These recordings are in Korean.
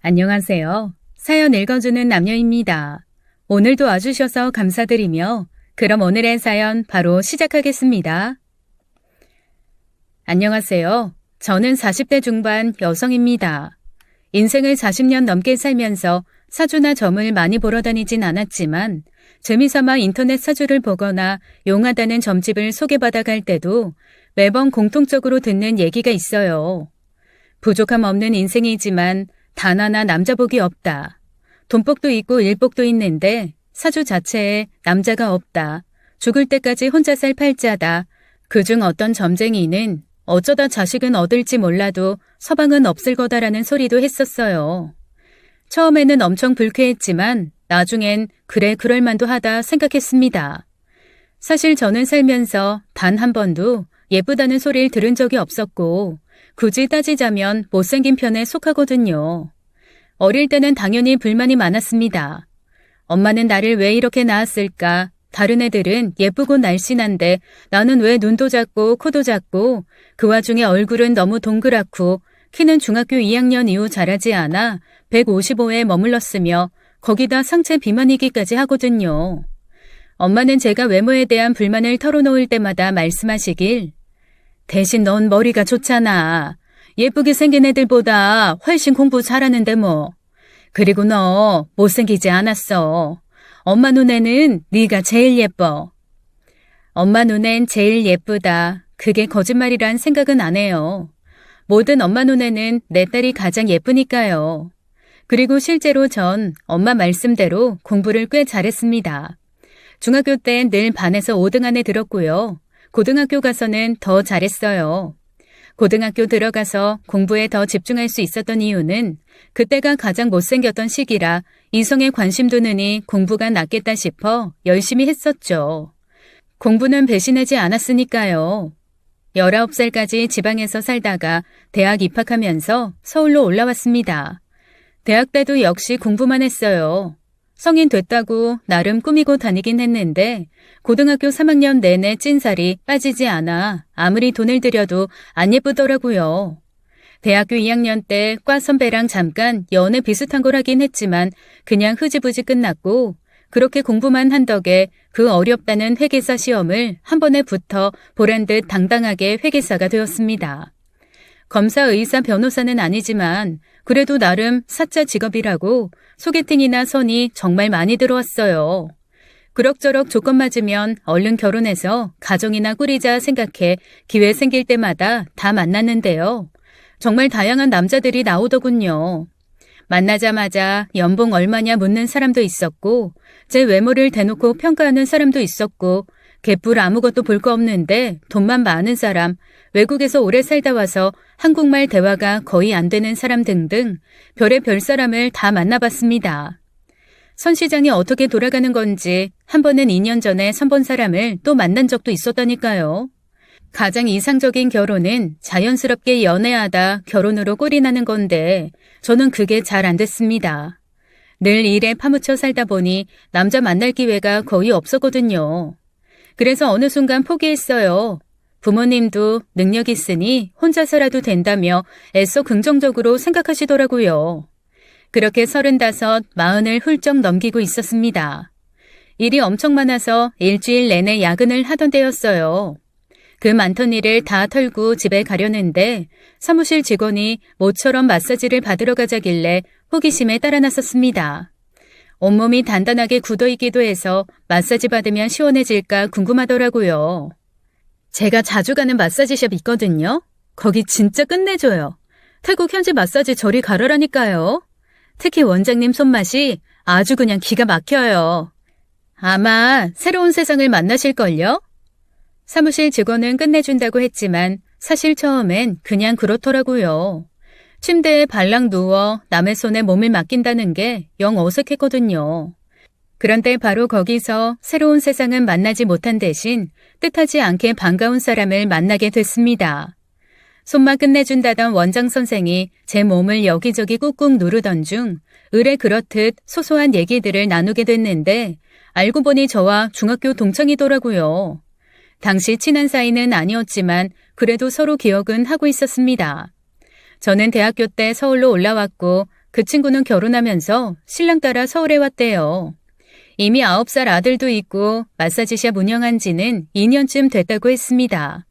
안녕하세요. 사연 읽어주는 남녀입니다. 오늘도 와주셔서 감사드리며 그럼 오늘의 사연 바로 시작하겠습니다. 안녕하세요. 저는 40대 중반 여성입니다. 인생을 40년 넘게 살면서 사주나 점을 많이 보러 다니진 않았지만 재미삼아 인터넷 사주를 보거나 용하다는 점집을 소개받아 갈 때도 매번 공통적으로 듣는 얘기가 있어요. 부족함 없는 인생이지만 단 하나 남자복이 없다. 돈복도 있고 일복도 있는데 사주 자체에 남자가 없다. 죽을 때까지 혼자 살 팔자다. 그중 어떤 점쟁이는 어쩌다 자식은 얻을지 몰라도 서방은 없을 거다라는 소리도 했었어요. 처음에는 엄청 불쾌했지만 나중엔 그래 그럴만도 하다 생각했습니다. 사실 저는 살면서 단 한 번도 예쁘다는 소리를 들은 적이 없었고 굳이 따지자면 못생긴 편에 속하거든요. 어릴 때는 당연히 불만이 많았습니다. 엄마는 나를 왜 이렇게 낳았을까? 다른 애들은 예쁘고 날씬한데 나는 왜 눈도 작고 코도 작고 그 와중에 얼굴은 너무 동그랗고 키는 중학교 2학년 이후 자라지 않아 155에 머물렀으며 거기다 상체 비만이기까지 하거든요. 엄마는 제가 외모에 대한 불만을 털어놓을 때마다 말씀하시길 대신 넌 머리가 좋잖아. 예쁘게 생긴 애들보다 훨씬 공부 잘하는데 뭐. 그리고 너 못생기지 않았어. 엄마 눈에는 네가 제일 예뻐. 엄마 눈엔 제일 예쁘다. 그게 거짓말이란 생각은 안 해요. 모든 엄마 눈에는 내 딸이 가장 예쁘니까요. 그리고 실제로 전 엄마 말씀대로 공부를 꽤 잘했습니다. 중학교 땐 늘 반에서 5등 안에 들었고요. 고등학교 가서는 더 잘했어요. 고등학교 들어가서 공부에 더 집중할 수 있었던 이유는 그때가 가장 못생겼던 시기라 이성에 관심 두느니 공부가 낫겠다 싶어 열심히 했었죠. 공부는 배신하지 않았으니까요. 19살까지 지방에서 살다가 대학 입학하면서 서울로 올라왔습니다. 대학 때도 역시 공부만 했어요. 성인 됐다고 나름 꾸미고 다니긴 했는데 고등학교 3학년 내내 찐살이 빠지지 않아 아무리 돈을 들여도 안 예쁘더라고요. 대학교 2학년 때 과 선배랑 잠깐 연애 비슷한 걸 하긴 했지만 그냥 흐지부지 끝났고 그렇게 공부만 한 덕에 그 어렵다는 회계사 시험을 한 번에 붙어 보란 듯 당당하게 회계사가 되었습니다. 검사, 의사, 변호사는 아니지만 그래도 나름 사짜 직업이라고 소개팅이나 선이 정말 많이 들어왔어요. 그럭저럭 조건 맞으면 얼른 결혼해서 가정이나 꾸리자 생각해 기회 생길 때마다 다 만났는데요. 정말 다양한 남자들이 나오더군요. 만나자마자 연봉 얼마냐 묻는 사람도 있었고 제 외모를 대놓고 평가하는 사람도 있었고 개뿔 아무것도 볼 거 없는데 돈만 많은 사람, 외국에서 오래 살다 와서 한국말 대화가 거의 안 되는 사람 등등 별의별 사람을 다 만나봤습니다. 선시장이 어떻게 돌아가는 건지 한 번은 2년 전에 선본 사람을 또 만난 적도 있었다니까요. 가장 이상적인 결혼은 자연스럽게 연애하다 결혼으로 꼴이 나는 건데 저는 그게 잘 안 됐습니다. 늘 일에 파묻혀 살다 보니 남자 만날 기회가 거의 없었거든요. 그래서 어느 순간 포기했어요. 부모님도 능력 있으니 혼자 살아도 된다며 애써 긍정적으로 생각하시더라고요. 그렇게 35, 40을 훌쩍 넘기고 있었습니다. 일이 엄청 많아서 일주일 내내 야근을 하던 때였어요. 그 많던 일을 다 털고 집에 가려는데 사무실 직원이 모처럼 마사지를 받으러 가자길래 호기심에 따라 나섰습니다. 온몸이 단단하게 굳어있기도 해서 마사지 받으면 시원해질까 궁금하더라고요. 제가 자주 가는 마사지숍 있거든요. 거기 진짜 끝내줘요. 태국 현지 마사지 저리 가라라니까요. 특히 원장님 손맛이 아주 그냥 기가 막혀요. 아마 새로운 세상을 만나실걸요? 사무실 직원은 끝내준다고 했지만 사실 처음엔 그냥 그렇더라고요. 침대에 발랑 누워 남의 손에 몸을 맡긴다는 게 영 어색했거든요. 그런데 바로 거기서 새로운 세상은 만나지 못한 대신 뜻하지 않게 반가운 사람을 만나게 됐습니다. 손만 끝내준다던 원장 선생이 제 몸을 여기저기 꾹꾹 누르던 중 의뢰 그렇듯 소소한 얘기들을 나누게 됐는데 알고 보니 저와 중학교 동창이더라고요. 당시 친한 사이는 아니었지만 그래도 서로 기억은 하고 있었습니다. 저는 대학교 때 서울로 올라왔고 그 친구는 결혼하면서 신랑 따라 서울에 왔대요. 이미 9살 아들도 있고 마사지샵 운영한 지는 2년쯤 됐다고 했습니다.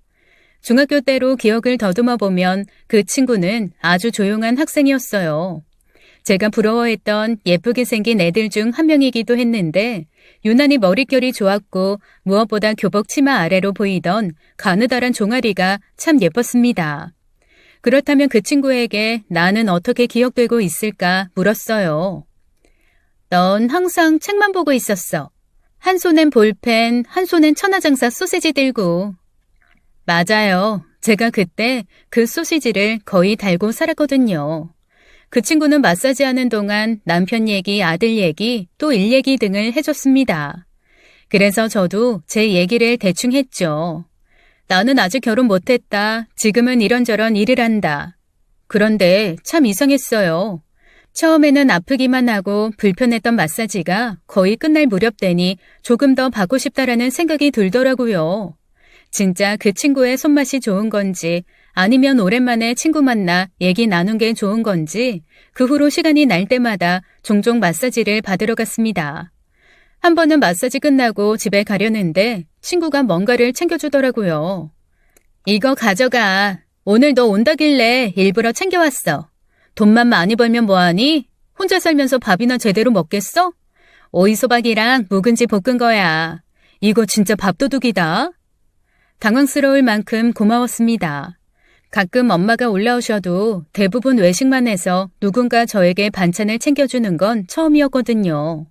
중학교 때로 기억을 더듬어 보면 그 친구는 아주 조용한 학생이었어요. 제가 부러워했던 예쁘게 생긴 애들 중 한 명이기도 했는데 유난히 머릿결이 좋았고 무엇보다 교복 치마 아래로 보이던 가느다란 종아리가 참 예뻤습니다. 그렇다면 그 친구에게 나는 어떻게 기억되고 있을까 물었어요. 넌 항상 책만 보고 있었어. 한 손엔 볼펜, 한 손엔 천하장사 소시지 들고. 맞아요. 제가 그때 그 소시지를 거의 달고 살았거든요. 그 친구는 마사지 하는 동안 남편 얘기, 아들 얘기, 또 일 얘기 등을 해줬습니다. 그래서 저도 제 얘기를 대충 했죠. 나는 아직 결혼 못했다. 지금은 이런저런 일을 한다. 그런데 참 이상했어요. 처음에는 아프기만 하고 불편했던 마사지가 거의 끝날 무렵 되니 조금 더 받고 싶다라는 생각이 들더라고요. 진짜 그 친구의 손맛이 좋은 건지 아니면 오랜만에 친구 만나 얘기 나눈 게 좋은 건지 그 후로 시간이 날 때마다 종종 마사지를 받으러 갔습니다. 한 번은 마사지 끝나고 집에 가려는데 친구가 뭔가를 챙겨주더라고요. 이거 가져가. 오늘 너 온다길래 일부러 챙겨왔어. 돈만 많이 벌면 뭐하니? 혼자 살면서 밥이나 제대로 먹겠어? 오이소박이랑 묵은지 볶은 거야. 이거 진짜 밥도둑이다. 당황스러울 만큼 고마웠습니다. 가끔 엄마가 올라오셔도 대부분 외식만 해서 누군가 저에게 반찬을 챙겨주는 건 처음이었거든요.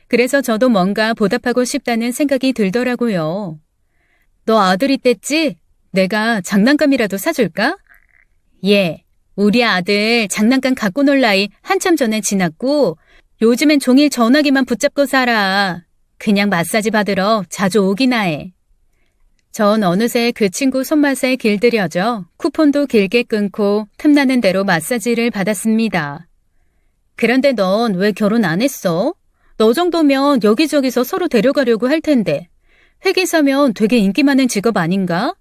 그래서 저도 뭔가 보답하고 싶다는 생각이 들더라고요. 너 아들 있댔지? 내가 장난감이라도 사줄까? 예, 우리 아들 장난감 갖고 놀 나이 한참 전에 지났고 요즘엔 종일 전화기만 붙잡고 살아. 그냥 마사지 받으러 자주 오기나 해. 전 어느새 그 친구 손맛에 길들여져 쿠폰도 길게 끊고 틈나는 대로 마사지를 받았습니다. 그런데 넌 왜 결혼 안 했어? 너 정도면 여기저기서 서로 데려가려고 할 텐데. 회계사면 되게 인기 많은 직업 아닌가?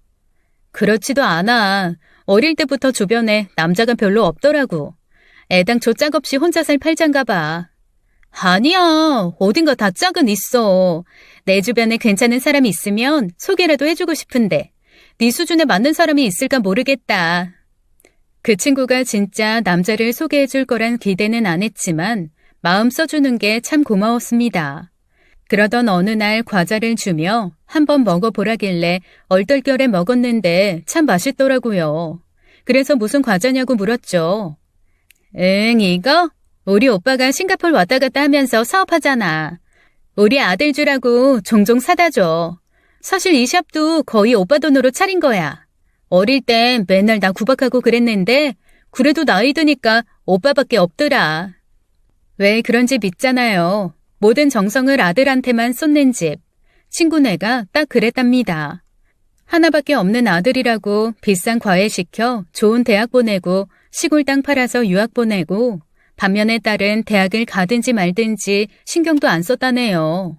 그렇지도 않아. 어릴 때부터 주변에 남자가 별로 없더라고. 애당초 짝 없이 혼자 살 팔자인가 봐. 아니야. 어딘가 다 짝은 있어. 내 주변에 괜찮은 사람이 있으면 소개라도 해주고 싶은데 네 수준에 맞는 사람이 있을까 모르겠다. 그 친구가 진짜 남자를 소개해줄 거란 기대는 안 했지만 마음 써주는 게 참 고마웠습니다. 그러던 어느 날 과자를 주며 한번 먹어보라길래 얼떨결에 먹었는데 참 맛있더라고요. 그래서 무슨 과자냐고 물었죠. 응, 이거? 우리 오빠가 싱가포르 왔다 갔다 하면서 사업하잖아. 우리 아들 주라고 종종 사다 줘. 사실 이 샵도 거의 오빠 돈으로 차린 거야. 어릴 땐 맨날 나 구박하고 그랬는데 그래도 나이 드니까 오빠밖에 없더라. 왜 그런지 믿잖아요. 모든 정성을 아들한테만 쏟는 집. 친구네가 딱 그랬답니다. 하나밖에 없는 아들이라고 비싼 과외 시켜 좋은 대학 보내고 시골 땅 팔아서 유학 보내고 반면에 딸은 대학을 가든지 말든지 신경도 안 썼다네요.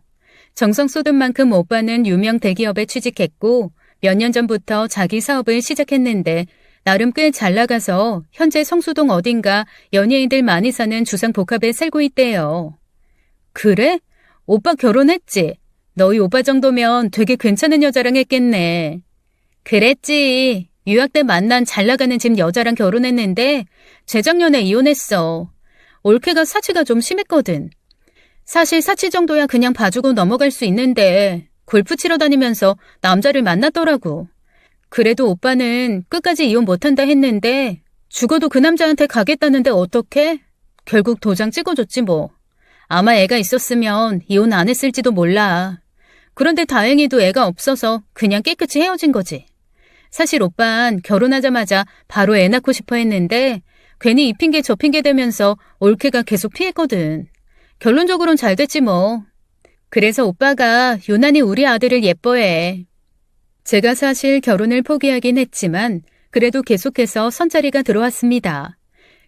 정성 쏟은 만큼 오빠는 유명 대기업에 취직했고 몇 년 전부터 자기 사업을 시작했는데 나름 꽤 잘 나가서 현재 성수동 어딘가 연예인들 많이 사는 주상복합에 살고 있대요. 그래? 오빠 결혼했지? 너희 오빠 정도면 되게 괜찮은 여자랑 했겠네. 그랬지. 유학 때 만난 잘 나가는 집 여자랑 결혼했는데 재작년에 이혼했어. 올케가 사치가 좀 심했거든. 사실 사치 정도야 그냥 봐주고 넘어갈 수 있는데 골프 치러 다니면서 남자를 만났더라고. 그래도 오빠는 끝까지 이혼 못한다 했는데 죽어도 그 남자한테 가겠다는데 어떡해? 결국 도장 찍어줬지 뭐. 아마 애가 있었으면 이혼 안 했을지도 몰라. 그런데 다행히도 애가 없어서 그냥 깨끗이 헤어진 거지. 사실 오빤 결혼하자마자 바로 애 낳고 싶어 했는데 괜히 이 핑계 저 핑계 대면서 올케가 계속 피했거든. 결론적으로는 잘 됐지 뭐. 그래서 오빠가 유난히 우리 아들을 예뻐해. 제가 사실 결혼을 포기하긴 했지만 그래도 계속해서 선자리가 들어왔습니다.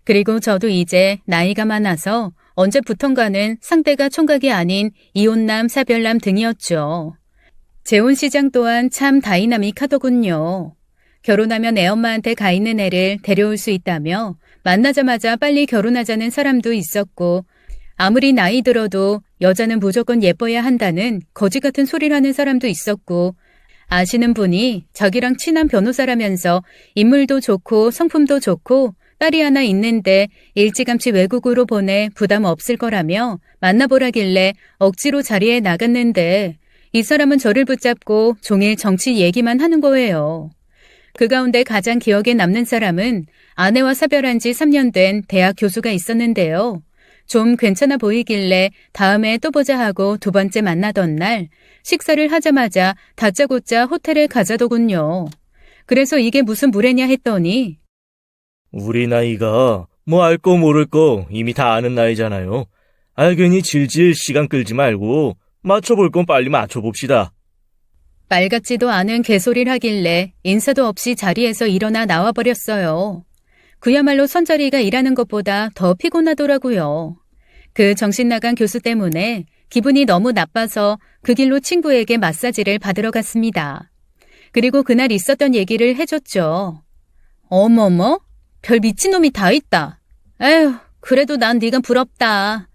그리고 저도 이제 나이가 많아서 언제부턴가는 상대가 총각이 아닌 이혼남, 사별남 등이었죠. 재혼시장 또한 참 다이나믹하더군요. 결혼하면 애엄마한테 가 있는 애를 데려올 수 있다며 만나자마자 빨리 결혼하자는 사람도 있었고, 아무리 나이 들어도 여자는 무조건 예뻐야 한다는 거지 같은 소리를 하는 사람도 있었고, 아시는 분이 자기랑 친한 변호사라면서 인물도 좋고 성품도 좋고 딸이 하나 있는데 일찌감치 외국으로 보내 부담 없을 거라며 만나보라길래 억지로 자리에 나갔는데 이 사람은 저를 붙잡고 종일 정치 얘기만 하는 거예요. 그 가운데 가장 기억에 남는 사람은 아내와 사별한 지 3년 된 대학 교수가 있었는데요. 좀 괜찮아 보이길래 다음에 또 보자 하고 두 번째 만나던 날 식사를 하자마자 다짜고짜 호텔에 가자더군요. 그래서 이게 무슨 무례냐 했더니 우리 나이가 뭐 알 거 모를 거 이미 다 아는 나이잖아요. 괜히 질질 시간 끌지 말고 맞춰볼 건 빨리 맞춰봅시다. 말 같지도 않은 개소리를 하길래 인사도 없이 자리에서 일어나 나와버렸어요. 그야말로 선자리가 일하는 것보다 더 피곤하더라고요. 그 정신나간 교수 때문에 기분이 너무 나빠서 그 길로 친구에게 마사지를 받으러 갔습니다. 그리고 그날 있었던 얘기를 해줬죠. 어머머? 별 미친놈이 다 있다. 에휴, 그래도 난 네가 부럽다.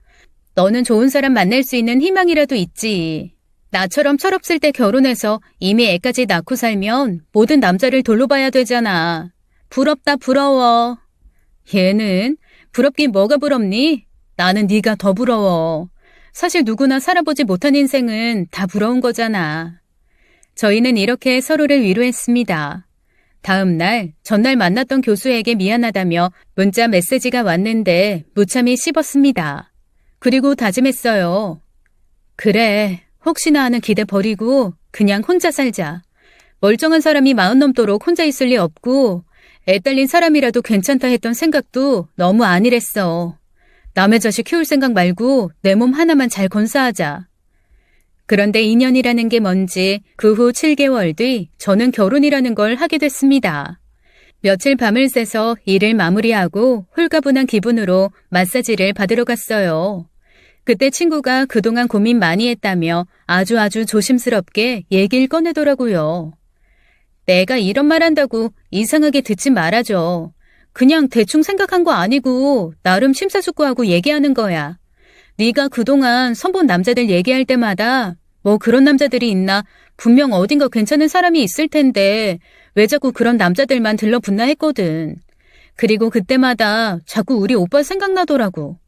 너는 좋은 사람 만날 수 있는 희망이라도 있지. 나처럼 철없을 때 결혼해서 이미 애까지 낳고 살면 모든 남자를 돌로 봐야 되잖아. 부럽다 부러워. 얘는 부럽긴 뭐가 부럽니? 나는 네가 더 부러워. 사실 누구나 살아보지 못한 인생은 다 부러운 거잖아. 저희는 이렇게 서로를 위로했습니다. 다음 날, 전날 만났던 교수에게 미안하다며 문자 메시지가 왔는데 무참히 씹었습니다. 그리고 다짐했어요. 그래, 혹시나 하는 기대 버리고 그냥 혼자 살자. 멀쩡한 사람이 40 넘도록 혼자 있을 리 없고 애 딸린 사람이라도 괜찮다 했던 생각도 너무 아니랬어. 남의 자식 키울 생각 말고 내 몸 하나만 잘 건사하자. 그런데 인연이라는 게 뭔지 그 후 7개월 뒤 저는 결혼이라는 걸 하게 됐습니다. 며칠 밤을 새서 일을 마무리하고 홀가분한 기분으로 마사지를 받으러 갔어요. 그때 친구가 그동안 고민 많이 했다며 아주 조심스럽게 얘기를 꺼내더라고요. 내가 이런 말 한다고 이상하게 듣지 말아줘. 그냥 대충 생각한 거 아니고 나름 심사숙고하고 얘기하는 거야. 네가 그동안 선본 남자들 얘기할 때마다 뭐 그런 남자들이 있나 분명 어딘가 괜찮은 사람이 있을 텐데 왜 자꾸 그런 남자들만 들러붙나 했거든. 그리고 그때마다 자꾸 우리 오빠 생각나더라고.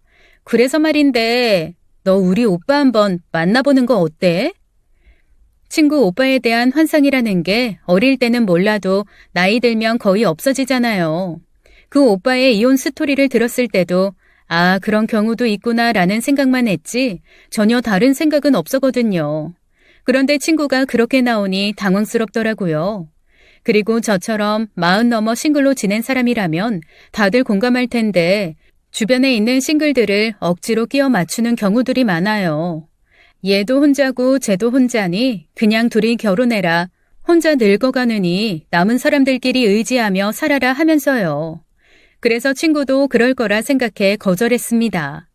그래서 말인데 너 우리 오빠 한번 만나보는 거 어때? 친구 오빠에 대한 환상이라는 게 어릴 때는 몰라도 나이 들면 거의 없어지잖아요. 그 오빠의 이혼 스토리를 들었을 때도 아, 그런 경우도 있구나라는 생각만 했지 전혀 다른 생각은 없었거든요. 그런데 친구가 그렇게 나오니 당황스럽더라고요. 그리고 저처럼 40 넘어 싱글로 지낸 사람이라면 다들 공감할 텐데 주변에 있는 싱글들을 억지로 끼워 맞추는 경우들이 많아요. 얘도 혼자고 쟤도 혼자니 그냥 둘이 결혼해라. 혼자 늙어가느니 남은 사람들끼리 의지하며 살아라 하면서요. 그래서 친구도 그럴 거라 생각해 거절했습니다.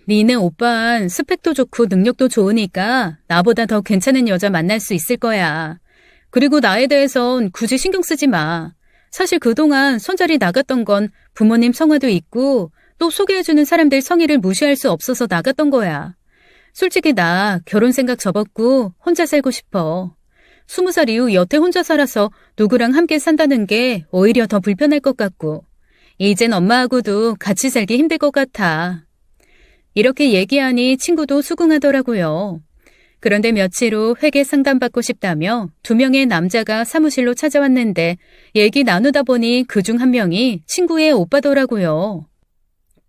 니네 오빠는 스펙도 좋고 능력도 좋으니까 나보다 더 괜찮은 여자 만날 수 있을 거야. 그리고 나에 대해선 굳이 신경 쓰지 마. 사실 그동안 손자리 나갔던 건 부모님 성화도 있고 또 소개해주는 사람들 성의를 무시할 수 없어서 나갔던 거야. 솔직히 나 결혼 생각 접었고 혼자 살고 싶어. 20살 이후 여태 혼자 살아서 누구랑 함께 산다는 게 오히려 더 불편할 것 같고 이젠 엄마하고도 같이 살기 힘들 것 같아. 이렇게 얘기하니 친구도 수긍하더라고요. 그런데 며칠 후 회계 상담받고 싶다며 2명의 남자가 사무실로 찾아왔는데 얘기 나누다 보니 그중 한 명이 친구의 오빠더라고요.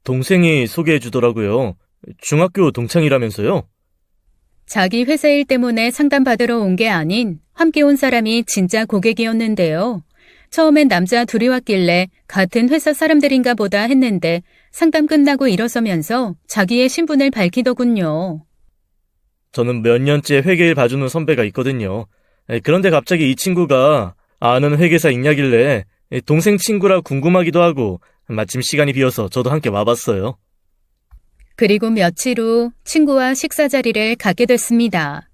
동생이 소개해주더라고요. 중학교 동창이라면서요? 자기 회사 일 때문에 상담받으러 온 게 아닌 함께 온 사람이 진짜 고객이었는데요. 처음엔 남자 둘이 왔길래 같은 회사 사람들인가 보다 했는데 상담 끝나고 일어서면서 자기의 신분을 밝히더군요. 저는 몇 년째 회계일 봐주는 선배가 있거든요. 그런데 갑자기 이 친구가 아는 회계사 있냐길래 동생 친구라 궁금하기도 하고 마침 시간이 비어서 저도 함께 와봤어요. 그리고 며칠 후 친구와 식사 자리를 갖게 됐습니다.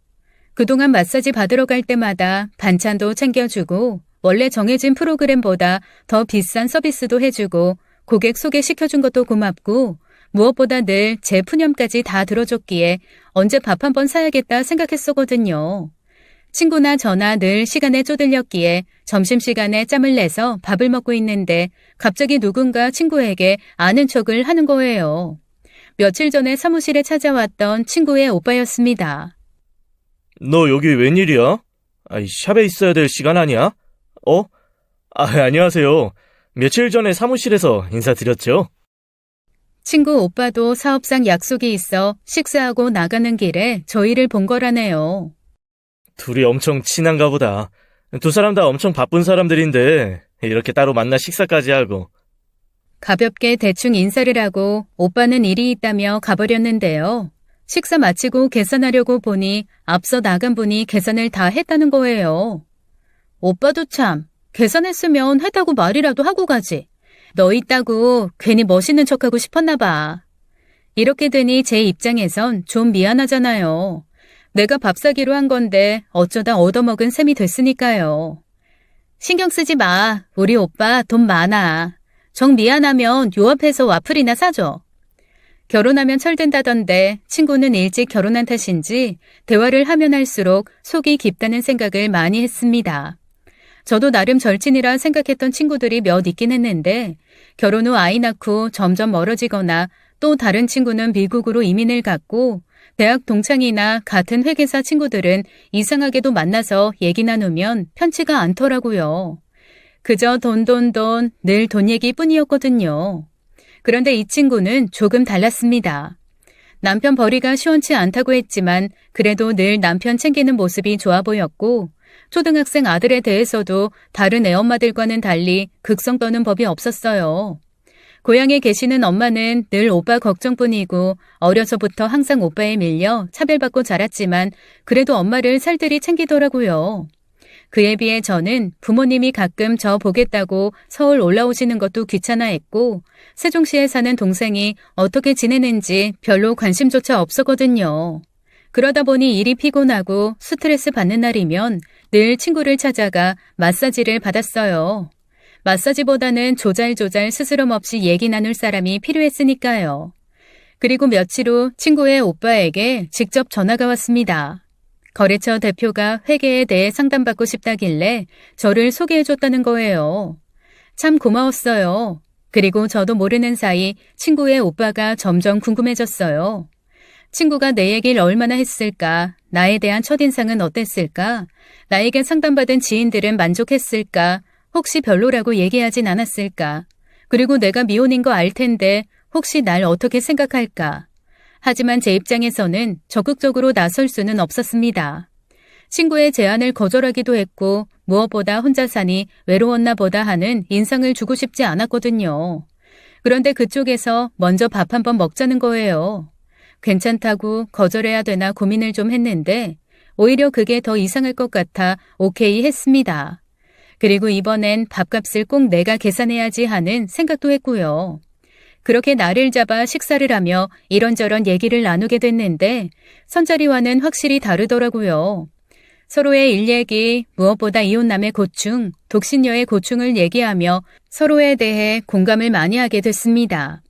그동안 마사지 받으러 갈 때마다 반찬도 챙겨주고 원래 정해진 프로그램보다 더 비싼 서비스도 해주고 고객 소개시켜준 것도 고맙고 무엇보다 늘 제 푸념까지 다 들어줬기에 언제 밥 한 번 사야겠다 생각했었거든요. 친구나 저나 늘 시간에 쪼들렸기에 점심시간에 짬을 내서 밥을 먹고 있는데 갑자기 누군가 친구에게 아는 척을 하는 거예요. 며칠 전에 사무실에 찾아왔던 친구의 오빠였습니다. 너 여기 웬일이야? 샵에 있어야 될 시간 아니야? 안녕하세요. 며칠 전에 사무실에서 인사드렸죠? 친구 오빠도 사업상 약속이 있어 식사하고 나가는 길에 저희를 본 거라네요. 둘이 엄청 친한가 보다. 두 사람 다 엄청 바쁜 사람들인데 이렇게 따로 만나 식사까지 하고. 가볍게 대충 인사를 하고 오빠는 일이 있다며 가버렸는데요. 식사 마치고 계산하려고 보니 앞서 나간 분이 계산을 다 했다는 거예요. 오빠도 참, 계산했으면 했다고 말이라도 하고 가지. 너 있다고 괜히 멋있는 척하고 싶었나 봐. 이렇게 되니 제 입장에선 좀 미안하잖아요. 내가 밥 사기로 한 건데 어쩌다 얻어먹은 셈이 됐으니까요. 신경 쓰지 마. 우리 오빠 돈 많아. 정 미안하면 요 앞에서 와플이나 사줘. 결혼하면 철든다던데 친구는 일찍 결혼한 탓인지 대화를 하면 할수록 속이 깊다는 생각을 많이 했습니다. 저도 나름 절친이라 생각했던 친구들이 몇 있긴 했는데 결혼 후 아이 낳고 점점 멀어지거나 또 다른 친구는 미국으로 이민을 갔고 대학 동창이나 같은 회계사 친구들은 이상하게도 만나서 얘기 나누면 편치가 않더라고요. 그저 돈 늘 돈 얘기뿐이었거든요. 그런데 이 친구는 조금 달랐습니다. 남편 벌이가 시원치 않다고 했지만 그래도 늘 남편 챙기는 모습이 좋아 보였고 초등학생 아들에 대해서도 다른 애엄마들과는 달리 극성 떠는 법이 없었어요. 고향에 계시는 엄마는 늘 오빠 걱정뿐이고 어려서부터 항상 오빠에 밀려 차별받고 자랐지만 그래도 엄마를 살뜰히 챙기더라고요. 그에 비해 저는 부모님이 가끔 저 보겠다고 서울 올라오시는 것도 귀찮아했고 세종시에 사는 동생이 어떻게 지내는지 별로 관심조차 없었거든요. 그러다 보니 일이 피곤하고 스트레스 받는 날이면 늘 친구를 찾아가 마사지를 받았어요. 마사지보다는 조잘조잘 스스럼 없이 얘기 나눌 사람이 필요했으니까요. 그리고 며칠 후 친구의 오빠에게 직접 전화가 왔습니다. 거래처 대표가 회계에 대해 상담받고 싶다길래 저를 소개해줬다는 거예요. 참 고마웠어요. 그리고 저도 모르는 사이 친구의 오빠가 점점 궁금해졌어요. 친구가 내 얘기를 얼마나 했을까? 나에 대한 첫인상은 어땠을까? 나에게 상담받은 지인들은 만족했을까? 혹시 별로라고 얘기하진 않았을까? 그리고 내가 미혼인 거 알 텐데 혹시 날 어떻게 생각할까? 하지만 제 입장에서는 적극적으로 나설 수는 없었습니다. 친구의 제안을 거절하기도 했고 무엇보다 혼자 사니 외로웠나 보다 하는 인상을 주고 싶지 않았거든요. 그런데 그쪽에서 먼저 밥 한번 먹자는 거예요. 괜찮다고 거절해야 되나 고민을 좀 했는데 오히려 그게 더 이상할 것 같아 오케이 했습니다. 그리고 이번엔 밥값을 꼭 내가 계산해야지 하는 생각도 했고요. 그렇게 날을 잡아 식사를 하며 이런저런 얘기를 나누게 됐는데 선자리와는 확실히 다르더라고요. 서로의 일 얘기, 무엇보다 이혼남의 고충, 독신녀의 고충을 얘기하며 서로에 대해 공감을 많이 하게 됐습니다.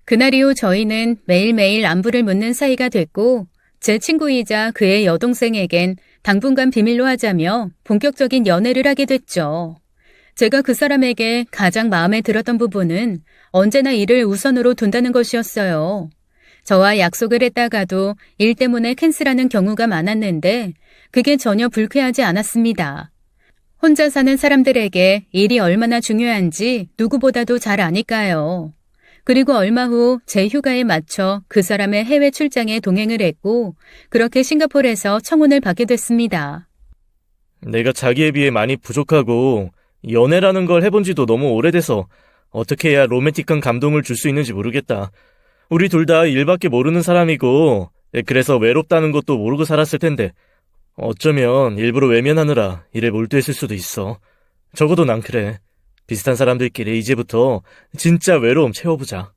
그날 이후 저희는 매일매일 안부를 묻는 사이가 됐고 제 친구이자 그의 여동생에겐 당분간 비밀로 하자며 본격적인 연애를 하게 됐죠. 제가 그 사람에게 가장 마음에 들었던 부분은 언제나 일을 우선으로 둔다는 것이었어요. 저와 약속을 했다가도 일 때문에 캔슬하는 경우가 많았는데 그게 전혀 불쾌하지 않았습니다. 혼자 사는 사람들에게 일이 얼마나 중요한지 누구보다도 잘 아니까요. 그리고 얼마 후 제 휴가에 맞춰 그 사람의 해외 출장에 동행을 했고 그렇게 싱가포르에서 청혼을 받게 됐습니다. 내가 자기에 비해 많이 부족하고 연애라는 걸 해본 지도 너무 오래돼서 어떻게 해야 로맨틱한 감동을 줄 수 있는지 모르겠다. 우리 둘 다 일밖에 모르는 사람이고 그래서 외롭다는 것도 모르고 살았을 텐데 어쩌면 일부러 외면하느라 일에 몰두했을 수도 있어. 적어도 난 그래. 비슷한 사람들끼리 이제부터 진짜 외로움 채워보자.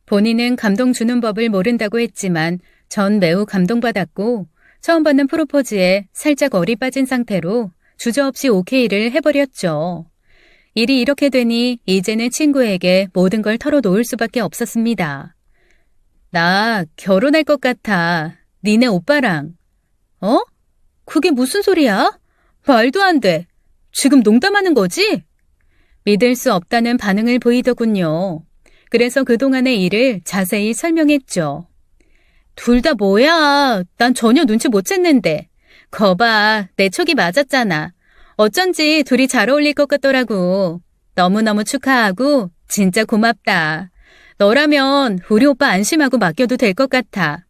본인은 감동 주는 법을 모른다고 했지만 전 매우 감동받았고 처음 받는 프로포즈에 살짝 어리 빠진 상태로 주저없이 오케이를 해버렸죠. 일이 이렇게 되니 이제는 친구에게 모든 걸 털어놓을 수밖에 없었습니다. 나 결혼할 것 같아. 니네 오빠랑. 어? 그게 무슨 소리야? 말도 안 돼. 지금 농담하는 거지? 믿을 수 없다는 반응을 보이더군요. 그래서 그동안의 일을 자세히 설명했죠. 둘 다 뭐야? 난 전혀 눈치 못 챘는데. 거봐, 내 촉이 맞았잖아. 어쩐지 둘이 잘 어울릴 것 같더라고. 너무너무 축하하고 진짜 고맙다. 너라면 우리 오빠 안심하고 맡겨도 될 것 같아.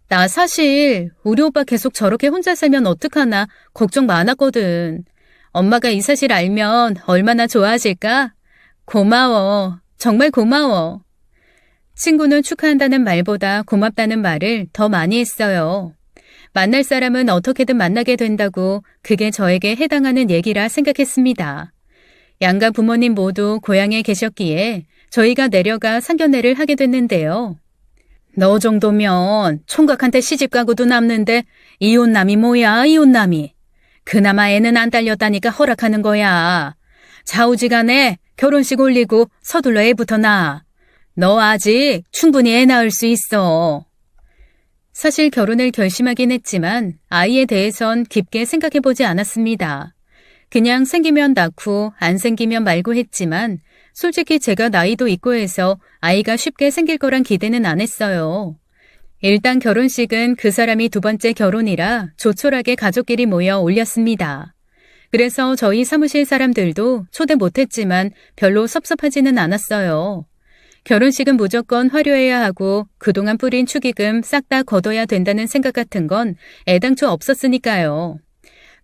나 사실 우리 오빠 계속 저렇게 혼자 살면 어떡하나 걱정 많았거든. 엄마가 이 사실 알면 얼마나 좋아하실까? 고마워. 정말 고마워. 친구는 축하한다는 말보다 고맙다는 말을 더 많이 했어요. 만날 사람은 어떻게든 만나게 된다고 그게 저에게 해당하는 얘기라 생각했습니다. 양가 부모님 모두 고향에 계셨기에 저희가 내려가 상견례를 하게 됐는데요. 너 정도면 총각한테 시집가고도 남는데 이혼남이 뭐야, 이혼남이. 그나마 애는 안 딸렸다니까 허락하는 거야. 좌우지간에 결혼식 올리고 서둘러 애부터 낳아. 너 아직 충분히 애 낳을 수 있어. 사실 결혼을 결심하긴 했지만 아이에 대해선 깊게 생각해보지 않았습니다. 그냥 생기면 낳고 안 생기면 말고 했지만 솔직히 제가 나이도 있고 해서 아이가 쉽게 생길 거란 기대는 안 했어요. 일단 결혼식은 그 사람이 두 번째 결혼이라 조촐하게 가족끼리 모여 올렸습니다. 그래서 저희 사무실 사람들도 초대 못했지만 별로 섭섭하지는 않았어요. 결혼식은 무조건 화려해야 하고 그동안 뿌린 축의금 싹 다 걷어야 된다는 생각 같은 건 애당초 없었으니까요.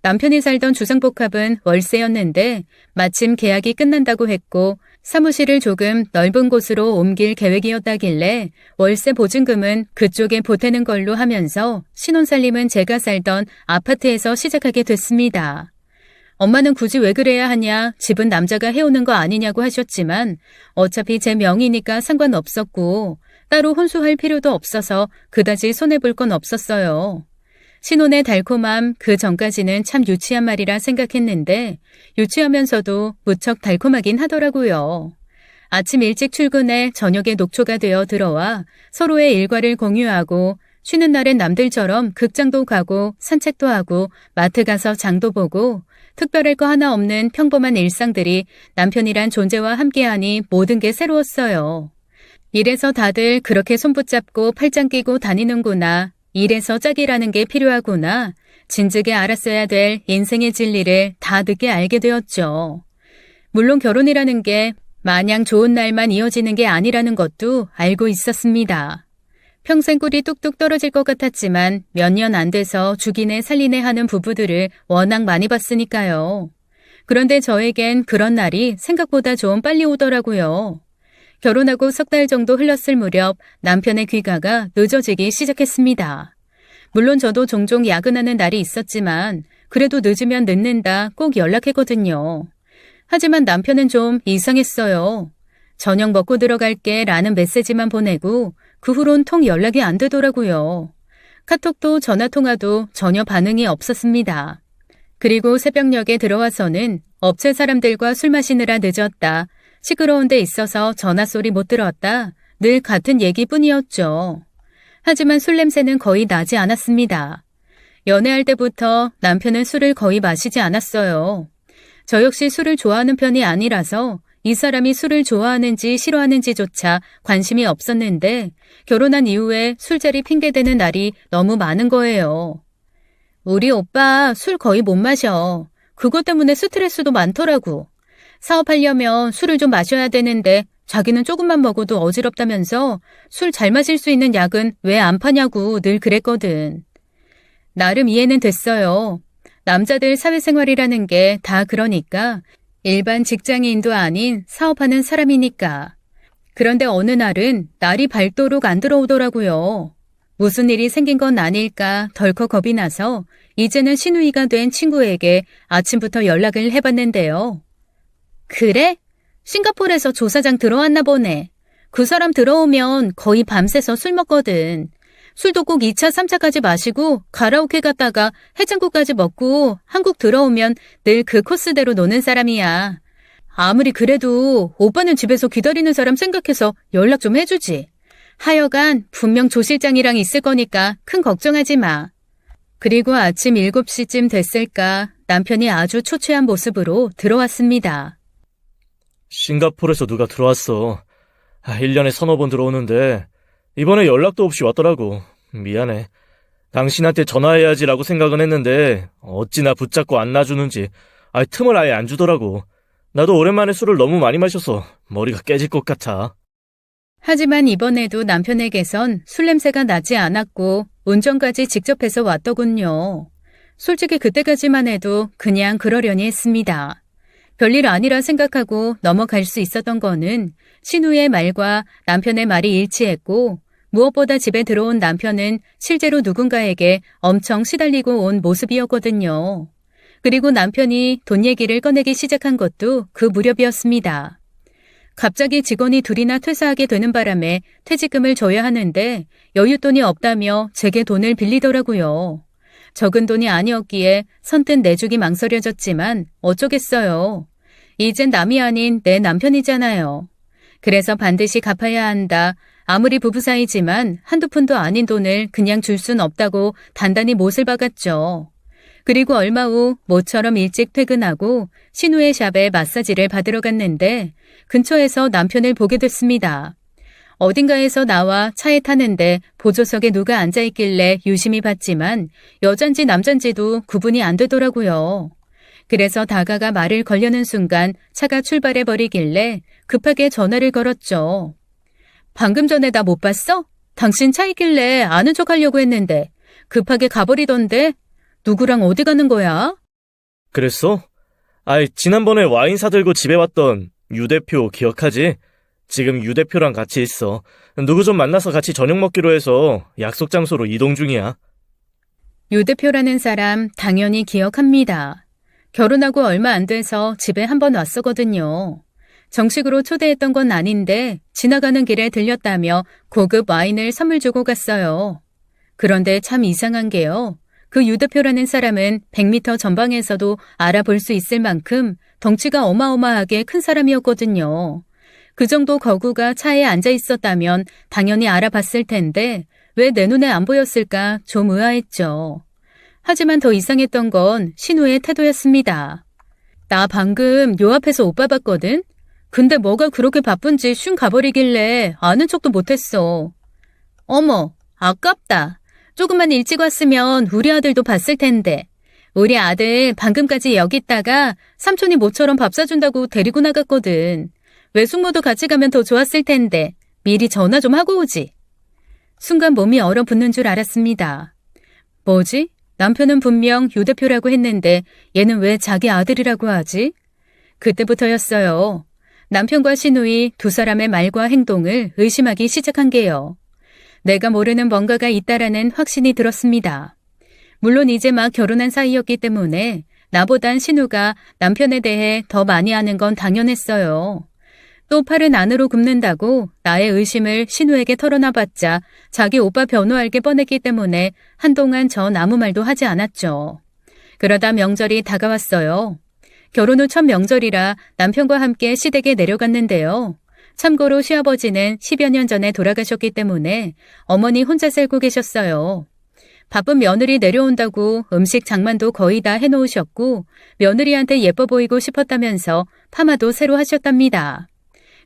남편이 살던 주상복합은 월세였는데 마침 계약이 끝난다고 했고 사무실을 조금 넓은 곳으로 옮길 계획이었다길래 월세 보증금은 그쪽에 보태는 걸로 하면서 신혼살림은 제가 살던 아파트에서 시작하게 됐습니다. 엄마는 굳이 왜 그래야 하냐, 집은 남자가 해오는 거 아니냐고 하셨지만 어차피 제 명의니까 상관없었고 따로 혼수할 필요도 없어서 그다지 손해볼 건 없었어요. 신혼의 달콤함 그 전까지는 참 유치한 말이라 생각했는데 유치하면서도 무척 달콤하긴 하더라고요. 아침 일찍 출근해 저녁에 녹초가 되어 들어와 서로의 일과를 공유하고 쉬는 날엔 남들처럼 극장도 가고 산책도 하고 마트 가서 장도 보고 특별할 거 하나 없는 평범한 일상들이 남편이란 존재와 함께하니 모든 게 새로웠어요. 이래서 다들 그렇게 손붙잡고 팔짱 끼고 다니는구나. 이래서 짝이라는 게 필요하구나. 진즉에 알았어야 될 인생의 진리를 다 늦게 알게 되었죠. 물론 결혼이라는 게 마냥 좋은 날만 이어지는 게 아니라는 것도 알고 있었습니다. 평생 꿀이 뚝뚝 떨어질 것 같았지만 몇 년 안 돼서 죽이네 살리네 하는 부부들을 워낙 많이 봤으니까요. 그런데 저에겐 그런 날이 생각보다 좀 빨리 오더라고요. 결혼하고 석 달 정도 흘렀을 무렵 남편의 귀가가 늦어지기 시작했습니다. 물론 저도 종종 야근하는 날이 있었지만 그래도 늦으면 늦는다 꼭 연락했거든요. 하지만 남편은 좀 이상했어요. 저녁 먹고 들어갈게 라는 메시지만 보내고 그 후론 통 연락이 안 되더라고요. 카톡도 전화통화도 전혀 반응이 없었습니다. 그리고 새벽녘에 들어와서는 업체 사람들과 술 마시느라 늦었다. 시끄러운 데 있어서 전화소리 못 들었다. 늘 같은 얘기뿐이었죠. 하지만 술 냄새는 거의 나지 않았습니다. 연애할 때부터 남편은 술을 거의 마시지 않았어요. 저 역시 술을 좋아하는 편이 아니라서 이 사람이 술을 좋아하는지 싫어하는지조차 관심이 없었는데 결혼한 이후에 술자리 핑계대는 날이 너무 많은 거예요. 우리 오빠 술 거의 못 마셔. 그것 때문에 스트레스도 많더라고. 사업하려면 술을 좀 마셔야 되는데 자기는 조금만 먹어도 어지럽다면서 술 잘 마실 수 있는 약은 왜 안 파냐고 늘 그랬거든. 나름 이해는 됐어요. 남자들 사회생활이라는 게 다 그러니까 일반 직장인도 아닌 사업하는 사람이니까. 그런데 어느 날은 날이 밝도록 안 들어오더라고요. 무슨 일이 생긴 건 아닐까 덜컥 겁이 나서 이제는 시누이가 된 친구에게 아침부터 연락을 해봤는데요. 그래? 싱가포르에서 조사장 들어왔나 보네. 그 사람 들어오면 거의 밤새서 술 먹거든. 술도 꼭 2차, 3차까지 마시고 가라오케 갔다가 해장국까지 먹고 한국 들어오면 늘 그 코스대로 노는 사람이야. 아무리 그래도 오빠는 집에서 기다리는 사람 생각해서 연락 좀 해주지. 하여간 분명 조 실장이랑 있을 거니까 큰 걱정하지 마. 그리고 아침 7시쯤 됐을까 남편이 아주 초췌한 모습으로 들어왔습니다. 싱가포르에서 누가 들어왔어. 1년에 서너 번 들어오는데 이번에 연락도 없이 왔더라고. 미안해. 당신한테 전화해야지라고 생각은 했는데 어찌나 붙잡고 안 놔주는지 틈을 아예 안 주더라고. 나도 오랜만에 술을 너무 많이 마셔서 머리가 깨질 것 같아. 하지만 이번에도 남편에게선 술 냄새가 나지 않았고 운전까지 직접 해서 왔더군요. 솔직히 그때까지만 해도 그냥 그러려니 했습니다. 별일 아니라 생각하고 넘어갈 수 있었던 거는 신우의 말과 남편의 말이 일치했고 무엇보다 집에 들어온 남편은 실제로 누군가에게 엄청 시달리고 온 모습이었거든요. 그리고 남편이 돈 얘기를 꺼내기 시작한 것도 그 무렵이었습니다. 갑자기 직원이 둘이나 퇴사하게 되는 바람에 퇴직금을 줘야 하는데 여윳돈이 없다며 제게 돈을 빌리더라고요. 적은 돈이 아니었기에 선뜻 내주기 망설여졌지만 어쩌겠어요. 이젠 남이 아닌 내 남편이잖아요. 그래서 반드시 갚아야 한다. 아무리 부부 사이지만 한두 푼도 아닌 돈을 그냥 줄 순 없다고 단단히 못을 박았죠. 그리고 얼마 후 모처럼 일찍 퇴근하고 신우의 샵에 마사지를 받으러 갔는데 근처에서 남편을 보게 됐습니다. 어딘가에서 나와 차에 타는데 보조석에 누가 앉아있길래 유심히 봤지만 여잔지 남잔지도 구분이 안 되더라고요. 그래서 다가가 말을 걸려는 순간 차가 출발해버리길래 급하게 전화를 걸었죠. 방금 전에 나 못 봤어? 당신 차 있길래 아는 척 하려고 했는데 급하게 가버리던데 누구랑 어디 가는 거야? 그랬어? 지난번에 와인 사들고 집에 왔던 유 대표 기억하지? 지금 유 대표랑 같이 있어. 누구 좀 만나서 같이 저녁 먹기로 해서 약속 장소로 이동 중이야. 유 대표라는 사람 당연히 기억합니다. 결혼하고 얼마 안 돼서 집에 한번 왔었거든요. 정식으로 초대했던 건 아닌데 지나가는 길에 들렸다며 고급 와인을 선물 주고 갔어요. 그런데 참 이상한 게요. 그 유 대표라는 사람은 100m 전방에서도 알아볼 수 있을 만큼 덩치가 어마어마하게 큰 사람이었거든요. 그 정도 거구가 차에 앉아 있었다면 당연히 알아봤을 텐데 왜 내 눈에 안 보였을까 좀 의아했죠. 하지만 더 이상했던 건 신우의 태도였습니다. 나 방금 요 앞에서 오빠 봤거든? 근데 뭐가 그렇게 바쁜지 슝 가버리길래 아는 척도 못했어. 어머, 아깝다. 조금만 일찍 왔으면 우리 아들도 봤을 텐데. 우리 아들 방금까지 여기 있다가 삼촌이 모처럼 밥 사준다고 데리고 나갔거든. 외숙모도 같이 가면 더 좋았을 텐데 미리 전화 좀 하고 오지. 순간 몸이 얼어붙는 줄 알았습니다. 뭐지? 남편은 분명 유 대표라고 했는데 얘는 왜 자기 아들이라고 하지? 그때부터였어요. 남편과 신우이 두 사람의 말과 행동을 의심하기 시작한 게요. 내가 모르는 뭔가가 있다라는 확신이 들었습니다. 물론 이제 막 결혼한 사이였기 때문에 나보단 신우가 남편에 대해 더 많이 아는 건 당연했어요. 또 팔은 안으로 굽는다고 나의 의심을 신우에게 털어놔봤자 자기 오빠 변호할 게 뻔했기 때문에 한동안 전 아무 말도 하지 않았죠. 그러다 명절이 다가왔어요. 결혼 후 첫 명절이라 남편과 함께 시댁에 내려갔는데요. 참고로 시아버지는 10여 년 전에 돌아가셨기 때문에 어머니 혼자 살고 계셨어요. 바쁜 며느리 내려온다고 음식 장만도 거의 다 해놓으셨고 며느리한테 예뻐 보이고 싶었다면서 파마도 새로 하셨답니다.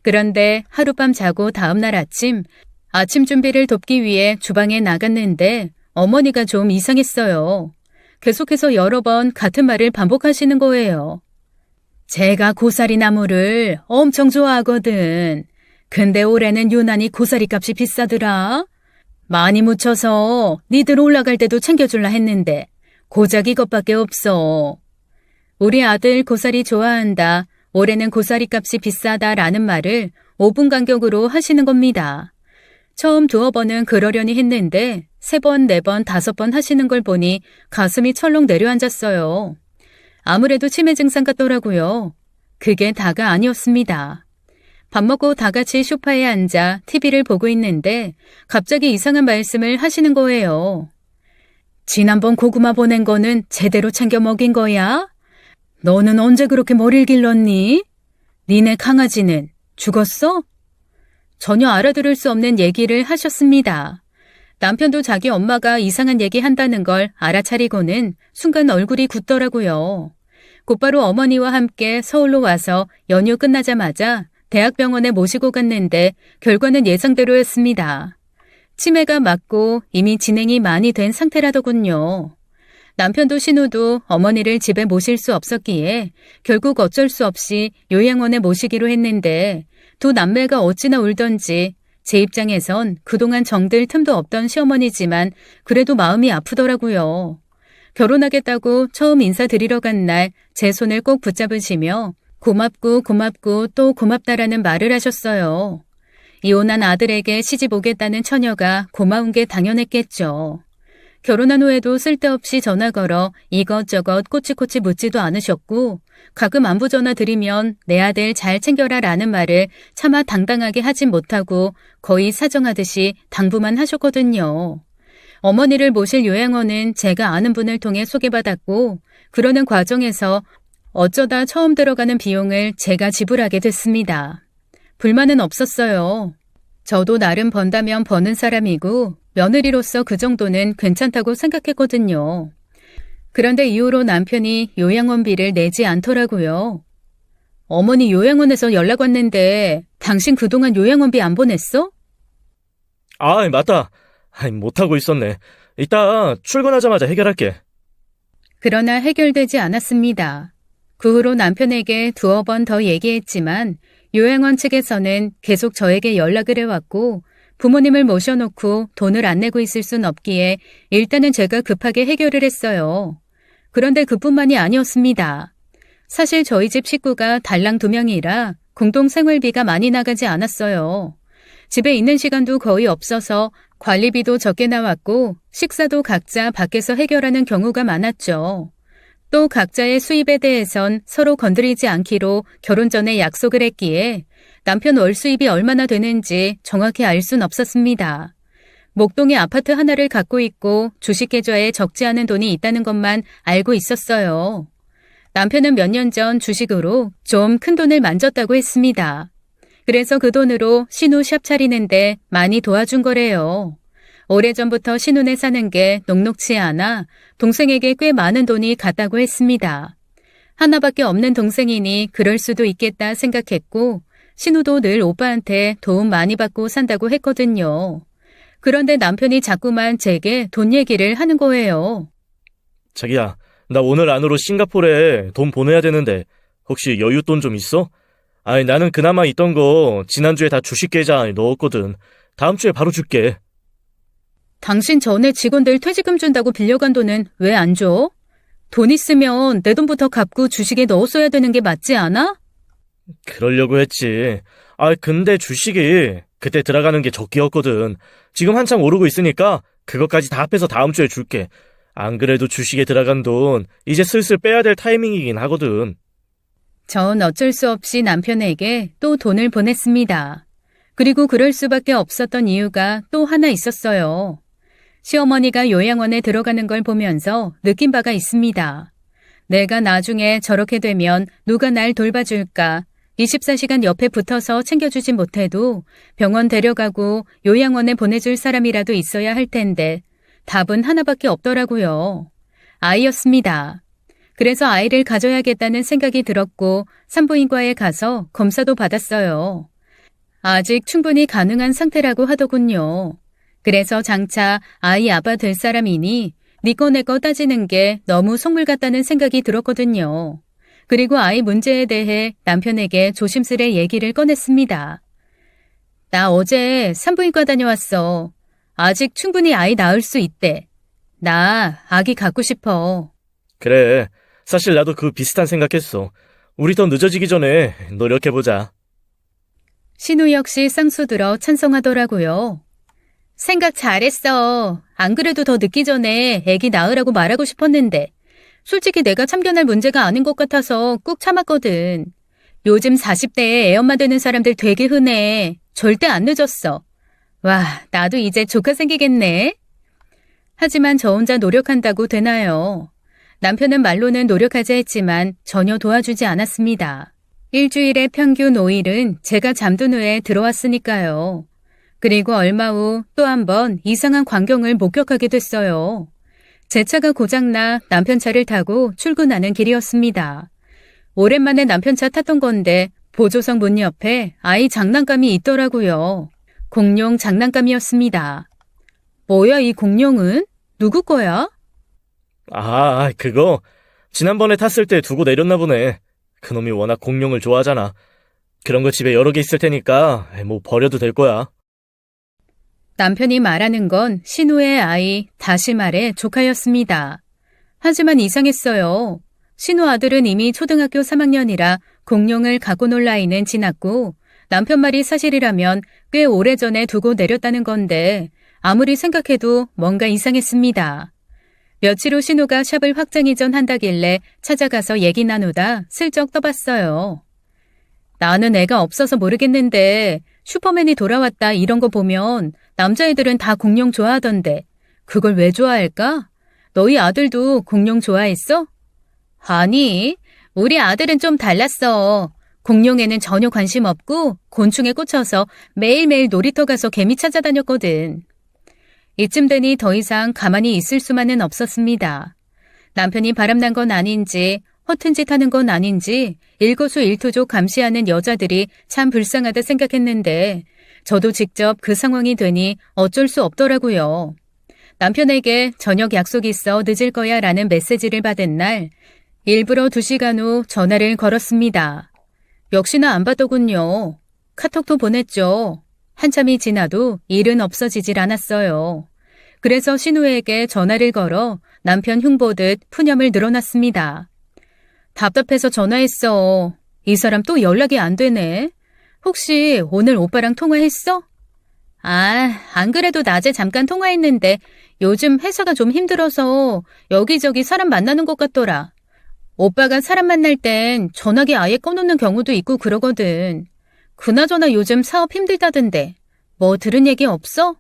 그런데 하룻밤 자고 다음날 아침 준비를 돕기 위해 주방에 나갔는데 어머니가 좀 이상했어요. 계속해서 여러 번 같은 말을 반복하시는 거예요. 제가 고사리 나무를 엄청 좋아하거든. 근데 올해는 유난히 고사리 값이 비싸더라. 많이 묻혀서 니들 올라갈 때도 챙겨줄라 했는데 고작 이것밖에 없어. 우리 아들 고사리 좋아한다. 올해는 고사리 값이 비싸다라는 말을 5분 간격으로 하시는 겁니다. 처음 2번은 그러려니 했는데 3번, 4번, 5번 하시는 걸 보니 가슴이 철렁 내려앉았어요. 아무래도 치매 증상 같더라고요. 그게 다가 아니었습니다. 밥 먹고 다 같이 소파에 앉아 TV를 보고 있는데 갑자기 이상한 말씀을 하시는 거예요. 지난번 고구마 보낸 거는 제대로 챙겨 먹인 거야? 너는 언제 그렇게 머리를 길렀니? 니네 강아지는 죽었어? 전혀 알아들을 수 없는 얘기를 하셨습니다. 남편도 자기 엄마가 이상한 얘기 한다는 걸 알아차리고는 순간 얼굴이 굳더라고요. 곧바로 어머니와 함께 서울로 와서 연휴 끝나자마자 대학병원에 모시고 갔는데 결과는 예상대로였습니다. 치매가 맞고 이미 진행이 많이 된 상태라더군요. 남편도 신우도 어머니를 집에 모실 수 없었기에 결국 어쩔 수 없이 요양원에 모시기로 했는데 두 남매가 어찌나 울던지 제 입장에선 그동안 정들 틈도 없던 시어머니지만 그래도 마음이 아프더라고요. 결혼하겠다고 처음 인사드리러 간 날 제 손을 꼭 붙잡으시며 고맙고 고맙고 또 고맙다라는 말을 하셨어요. 이혼한 아들에게 시집 오겠다는 처녀가 고마운 게 당연했겠죠. 결혼한 후에도 쓸데없이 전화 걸어 이것저것 꼬치꼬치 묻지도 않으셨고 가끔 안부 전화 드리면 내 아들 잘 챙겨라 라는 말을 차마 당당하게 하진 못하고 거의 사정하듯이 당부만 하셨거든요. 어머니를 모실 요양원은 제가 아는 분을 통해 소개받았고 그러는 과정에서 어쩌다 처음 들어가는 비용을 제가 지불하게 됐습니다. 불만은 없었어요. 저도 나름 번다면 버는 사람이고 며느리로서 그 정도는 괜찮다고 생각했거든요. 그런데 이후로 남편이 요양원비를 내지 않더라고요. 어머니 요양원에서 연락 왔는데 당신 그동안 요양원비 안 보냈어? 아, 맞다. 못하고 있었네. 이따 출근하자마자 해결할게. 그러나 해결되지 않았습니다. 그 후로 남편에게 두어 번 더 얘기했지만 요양원 측에서는 계속 저에게 연락을 해왔고 부모님을 모셔놓고 돈을 안 내고 있을 순 없기에 일단은 제가 급하게 해결을 했어요. 그런데 그뿐만이 아니었습니다. 사실 저희 집 식구가 달랑 2명이라 공동생활비가 많이 나가지 않았어요. 집에 있는 시간도 거의 없어서 관리비도 적게 나왔고 식사도 각자 밖에서 해결하는 경우가 많았죠. 또 각자의 수입에 대해선 서로 건드리지 않기로 결혼 전에 약속을 했기에 남편 월 수입이 얼마나 되는지 정확히 알 순 없었습니다. 목동에 아파트 하나를 갖고 있고 주식계좌에 적지 않은 돈이 있다는 것만 알고 있었어요. 남편은 몇 년 전 주식으로 좀 큰 돈을 만졌다고 했습니다. 그래서 그 돈으로 신우 샵 차리는데 많이 도와준 거래요. 오래전부터 신혼에 사는 게 녹록치 않아 동생에게 꽤 많은 돈이 갔다고 했습니다. 하나밖에 없는 동생이니 그럴 수도 있겠다 생각했고 신우도 늘 오빠한테 도움 많이 받고 산다고 했거든요. 그런데 남편이 자꾸만 제게 돈 얘기를 하는 거예요. 자기야, 나 오늘 안으로 싱가포르에 돈 보내야 되는데 혹시 여윳돈 좀 있어? 아니, 나는 그나마 있던 거 지난주에 다 주식 계좌에 넣었거든. 다음 주에 바로 줄게. 당신 전에 직원들 퇴직금 준다고 빌려간 돈은 왜 안 줘? 돈 있으면 내 돈부터 갚고 주식에 넣었어야 되는 게 맞지 않아? 그러려고 했지. 근데 주식이 그때 들어가는 게 적기였거든. 지금 한창 오르고 있으니까 그것까지 다 합해서 다음 주에 줄게. 안 그래도 주식에 들어간 돈 이제 슬슬 빼야 될 타이밍이긴 하거든. 전 어쩔 수 없이 남편에게 또 돈을 보냈습니다. 그리고 그럴 수밖에 없었던 이유가 또 하나 있었어요. 시어머니가 요양원에 들어가는 걸 보면서 느낀 바가 있습니다. 내가 나중에 저렇게 되면 누가 날 돌봐줄까? 24시간 옆에 붙어서 챙겨주지 못해도 병원 데려가고 요양원에 보내줄 사람이라도 있어야 할 텐데 답은 하나밖에 없더라고요. 아이였습니다. 그래서 아이를 가져야겠다는 생각이 들었고 산부인과에 가서 검사도 받았어요. 아직 충분히 가능한 상태라고 하더군요. 그래서 장차 아이 아빠 될 사람이니 니꺼 내꺼 따지는 게 너무 속물 같다는 생각이 들었거든요. 그리고 아이 문제에 대해 남편에게 조심스레 얘기를 꺼냈습니다. 나 어제 산부인과 다녀왔어. 아직 충분히 아이 낳을 수 있대. 나 아기 갖고 싶어. 그래, 사실 나도 그 비슷한 생각했어. 우리 더 늦어지기 전에 노력해보자. 신우 역시 쌍수 들어 찬성하더라고요. 생각 잘했어. 안 그래도 더 늦기 전에 아기 낳으라고 말하고 싶었는데 솔직히 내가 참견할 문제가 아닌 것 같아서 꾹 참았거든. 요즘 40대에 애엄마 되는 사람들 되게 흔해. 절대 안 늦었어. 와, 나도 이제 조카 생기겠네. 하지만 저 혼자 노력한다고 되나요? 남편은 말로는 노력하자 했지만 전혀 도와주지 않았습니다. 일주일의 평균 5일은 제가 잠든 후에 들어왔으니까요. 그리고 얼마 후 또 한 번 이상한 광경을 목격하게 됐어요. 제 차가 고장나 남편 차를 타고 출근하는 길이었습니다. 오랜만에 남편 차 탔던 건데 보조석 문 옆에 아이 장난감이 있더라고요. 공룡 장난감이었습니다. 뭐야, 이 공룡은? 누구 거야? 아, 그거 지난번에 탔을 때 두고 내렸나 보네. 그놈이 워낙 공룡을 좋아하잖아. 그런 거 집에 여러 개 있을 테니까 뭐 버려도 될 거야. 남편이 말하는 건 신우의 아이, 다시 말해 조카였습니다. 하지만 이상했어요. 신우 아들은 이미 초등학교 3학년이라 공룡을 갖고 놀 나이는 지났고 남편 말이 사실이라면 꽤 오래전에 두고 내렸다는 건데 아무리 생각해도 뭔가 이상했습니다. 며칠 후 신우가 샵을 확장 이전한다길래 찾아가서 얘기 나누다 슬쩍 떠봤어요. 나는 애가 없어서 모르겠는데 슈퍼맨이 돌아왔다 이런 거 보면 남자애들은 다 공룡 좋아하던데 그걸 왜 좋아할까? 너희 아들도 공룡 좋아했어? 아니, 우리 아들은 좀 달랐어. 공룡에는 전혀 관심 없고 곤충에 꽂혀서 매일매일 놀이터 가서 개미 찾아다녔거든. 이쯤 되니 더 이상 가만히 있을 수만은 없었습니다. 남편이 바람난 건 아닌지 허튼 짓 하는 건 아닌지 일거수일투족 감시하는 여자들이 참 불쌍하다 생각했는데 저도 직접 그 상황이 되니 어쩔 수 없더라고요. 남편에게 저녁 약속 있어 늦을 거야 라는 메시지를 받은 날 일부러 2시간 후 전화를 걸었습니다. 역시나 안 받더군요. 카톡도 보냈죠. 한참이 지나도 일은 없어지질 않았어요. 그래서 신우에게 전화를 걸어 남편 흉보듯 푸념을 늘어놨습니다. 답답해서 전화했어. 이 사람 또 연락이 안 되네. 혹시 오늘 오빠랑 통화했어? 안 그래도 낮에 잠깐 통화했는데 요즘 회사가 좀 힘들어서 여기저기 사람 만나는 것 같더라. 오빠가 사람 만날 땐 전화기 아예 꺼놓는 경우도 있고 그러거든. 그나저나 요즘 사업 힘들다던데 뭐 들은 얘기 없어?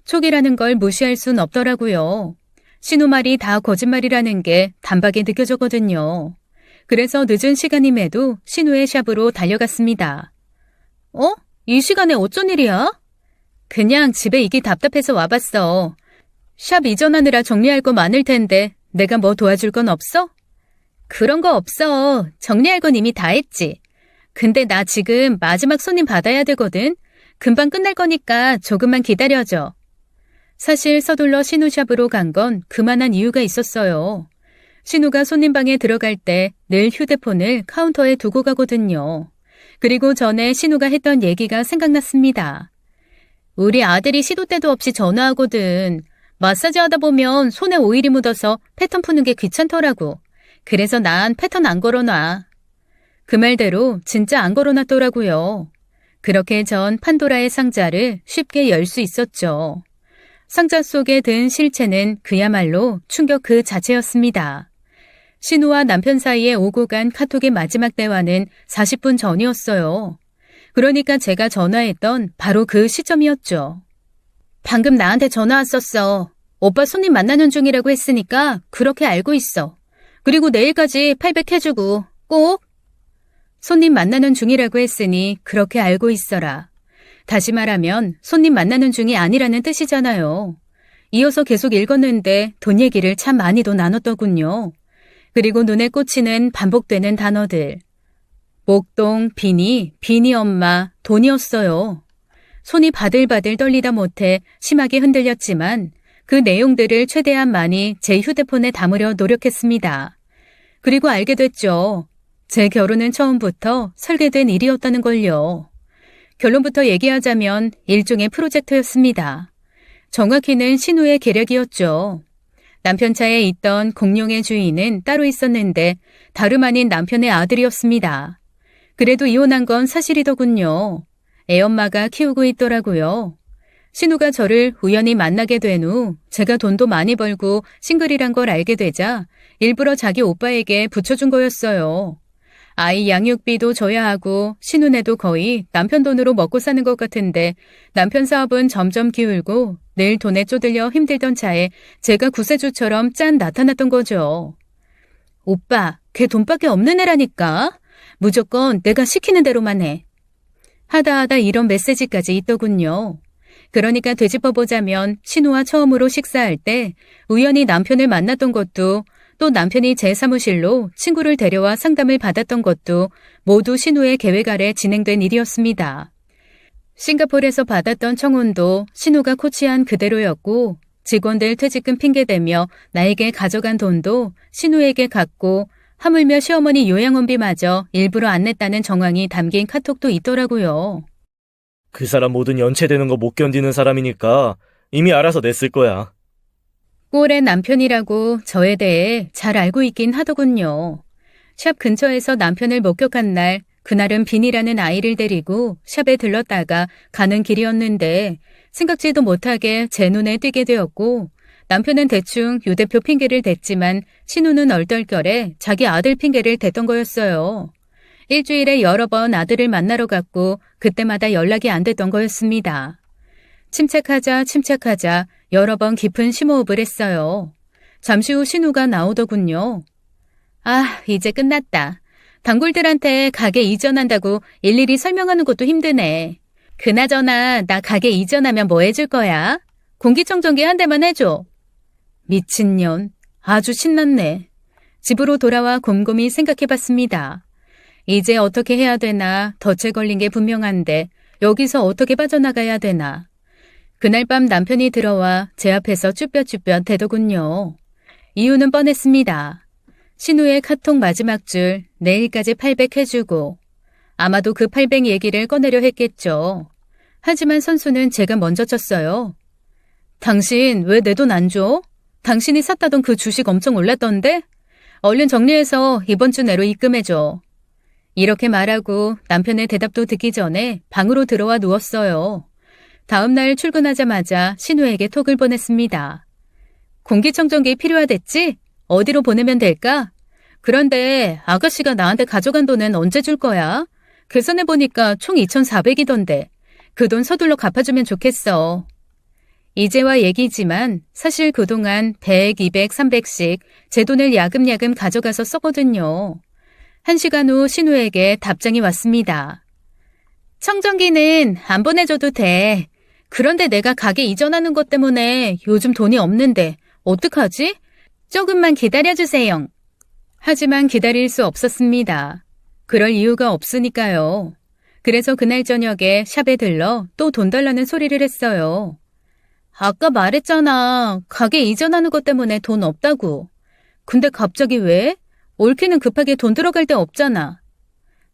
촉이라는 걸 무시할 순 없더라고요. 신우 말이 다 거짓말이라는 게 단박에 느껴졌거든요. 그래서 늦은 시간임에도 신우의 샵으로 달려갔습니다. 이 시간에 어쩐 일이야? 그냥 집에 있기 답답해서 와봤어. 샵 이전하느라 정리할 거 많을 텐데 내가 뭐 도와줄 건 없어? 그런 거 없어. 정리할 건 이미 다 했지. 근데 나 지금 마지막 손님 받아야 되거든. 금방 끝날 거니까 조금만 기다려줘. 사실 서둘러 신우 샵으로 간 건 그만한 이유가 있었어요. 신우가 손님방에 들어갈 때 늘 휴대폰을 카운터에 두고 가거든요. 그리고 전에 신우가 했던 얘기가 생각났습니다. 우리 아들이 시도 때도 없이 전화하거든. 마사지 하다 보면 손에 오일이 묻어서 패턴 푸는 게 귀찮더라고. 그래서 난 패턴 안 걸어놔. 그 말대로 진짜 안 걸어놨더라고요. 그렇게 전 판도라의 상자를 쉽게 열 수 있었죠. 상자 속에 든 실체는 그야말로 충격 그 자체였습니다. 신우와 남편 사이에 오고 간 카톡의 마지막 대화는 40분 전이었어요. 그러니까 제가 전화했던 바로 그 시점이었죠. 방금 나한테 전화 왔었어. 오빠 손님 만나는 중이라고 했으니까 그렇게 알고 있어. 그리고 내일까지 800 해주고 꼭. 손님 만나는 중이라고 했으니 그렇게 알고 있어라. 다시 말하면 손님 만나는 중이 아니라는 뜻이잖아요. 이어서 계속 읽었는데 돈 얘기를 참 많이도 나눴더군요. 그리고 눈에 꽂히는 반복되는 단어들. 목동, 비니 엄마, 돈이었어요. 손이 바들바들 떨리다 못해 심하게 흔들렸지만 그 내용들을 최대한 많이 제 휴대폰에 담으려 노력했습니다. 그리고 알게 됐죠. 제 결혼은 처음부터 설계된 일이었다는 걸요. 결론부터 얘기하자면 일종의 프로젝트였습니다. 정확히는 신우의 계략이었죠. 남편 차에 있던 공룡의 주인은 따로 있었는데 다름 아닌 남편의 아들이었습니다. 그래도 이혼한 건 사실이더군요. 애엄마가 키우고 있더라고요. 신우가 저를 우연히 만나게 된 후 제가 돈도 많이 벌고 싱글이란 걸 알게 되자 일부러 자기 오빠에게 붙여준 거였어요. 아이 양육비도 줘야 하고 신우네도 거의 남편 돈으로 먹고 사는 것 같은데 남편 사업은 점점 기울고 늘 돈에 쪼들려 힘들던 차에 제가 구세주처럼 짠 나타났던 거죠. 오빠, 걔 돈밖에 없는 애라니까. 무조건 내가 시키는 대로만 해. 하다 이런 메시지까지 있더군요. 그러니까 되짚어보자면 신우와 처음으로 식사할 때 우연히 남편을 만났던 것도 또 남편이 제 사무실로 친구를 데려와 상담을 받았던 것도 모두 신우의 계획 아래 진행된 일이었습니다. 싱가포르에서 받았던 청혼도 신우가 코치한 그대로였고 직원들 퇴직금 핑계대며 나에게 가져간 돈도 신우에게 갖고 하물며 시어머니 요양원비마저 일부러 안 냈다는 정황이 담긴 카톡도 있더라고요. 그 사람 뭐든 연체되는 거 못 견디는 사람이니까 이미 알아서 냈을 거야. 꼴의 남편이라고 저에 대해 잘 알고 있긴 하더군요. 샵 근처에서 남편을 목격한 날, 그날은 빈이라는 아이를 데리고 샵에 들렀다가 가는 길이었는데 생각지도 못하게 제 눈에 띄게 되었고 남편은 대충 유 대표 핑계를 댔지만 신우는 얼떨결에 자기 아들 핑계를 댔던 거였어요. 일주일에 여러 번 아들을 만나러 갔고 그때마다 연락이 안 됐던 거였습니다. 침착하자 여러 번 깊은 심호흡을 했어요. 잠시 후 신우가 나오더군요. 아, 이제 끝났다. 단골들한테 가게 이전한다고 일일이 설명하는 것도 힘드네. 그나저나 나 가게 이전하면 뭐 해줄 거야? 공기청정기 한 대만 해줘. 미친년. 아주 신났네. 집으로 돌아와 곰곰이 생각해봤습니다. 이제 어떻게 해야 되나 덫에 걸린 게 분명한데 여기서 어떻게 빠져나가야 되나. 그날 밤 남편이 들어와 제 앞에서 쭈뼛쭈뼛 대더군요. 이유는 뻔했습니다. 신우의 카톡 마지막 줄 내일까지 800 해주고 아마도 그 800 얘기를 꺼내려 했겠죠. 하지만 선수는 제가 먼저 쳤어요. 당신 왜 내 돈 안 줘? 당신이 샀다던 그 주식 엄청 올랐던데? 얼른 정리해서 이번 주 내로 입금해줘. 이렇게 말하고 남편의 대답도 듣기 전에 방으로 들어와 누웠어요. 다음 날 출근하자마자 신우에게 톡을 보냈습니다. 공기청정기 필요하댔지? 어디로 보내면 될까? 그런데 아가씨가 나한테 가져간 돈은 언제 줄 거야? 계산해보니까 총 2,400이던데. 그 돈 서둘러 갚아주면 좋겠어. 이제와 얘기지만 사실 그동안 100, 200, 300씩 제 돈을 야금야금 가져가서 썼거든요. 1시간 후 신우에게 답장이 왔습니다. 청정기는 안 보내줘도 돼. 그런데 내가 가게 이전하는 것 때문에 요즘 돈이 없는데 어떡하지? 조금만 기다려주세요. 하지만 기다릴 수 없었습니다. 그럴 이유가 없으니까요. 그래서 그날 저녁에 샵에 들러 또 돈 달라는 소리를 했어요. 아까 말했잖아. 가게 이전하는 것 때문에 돈 없다고. 근데 갑자기 왜? 올케는 급하게 돈 들어갈 데 없잖아.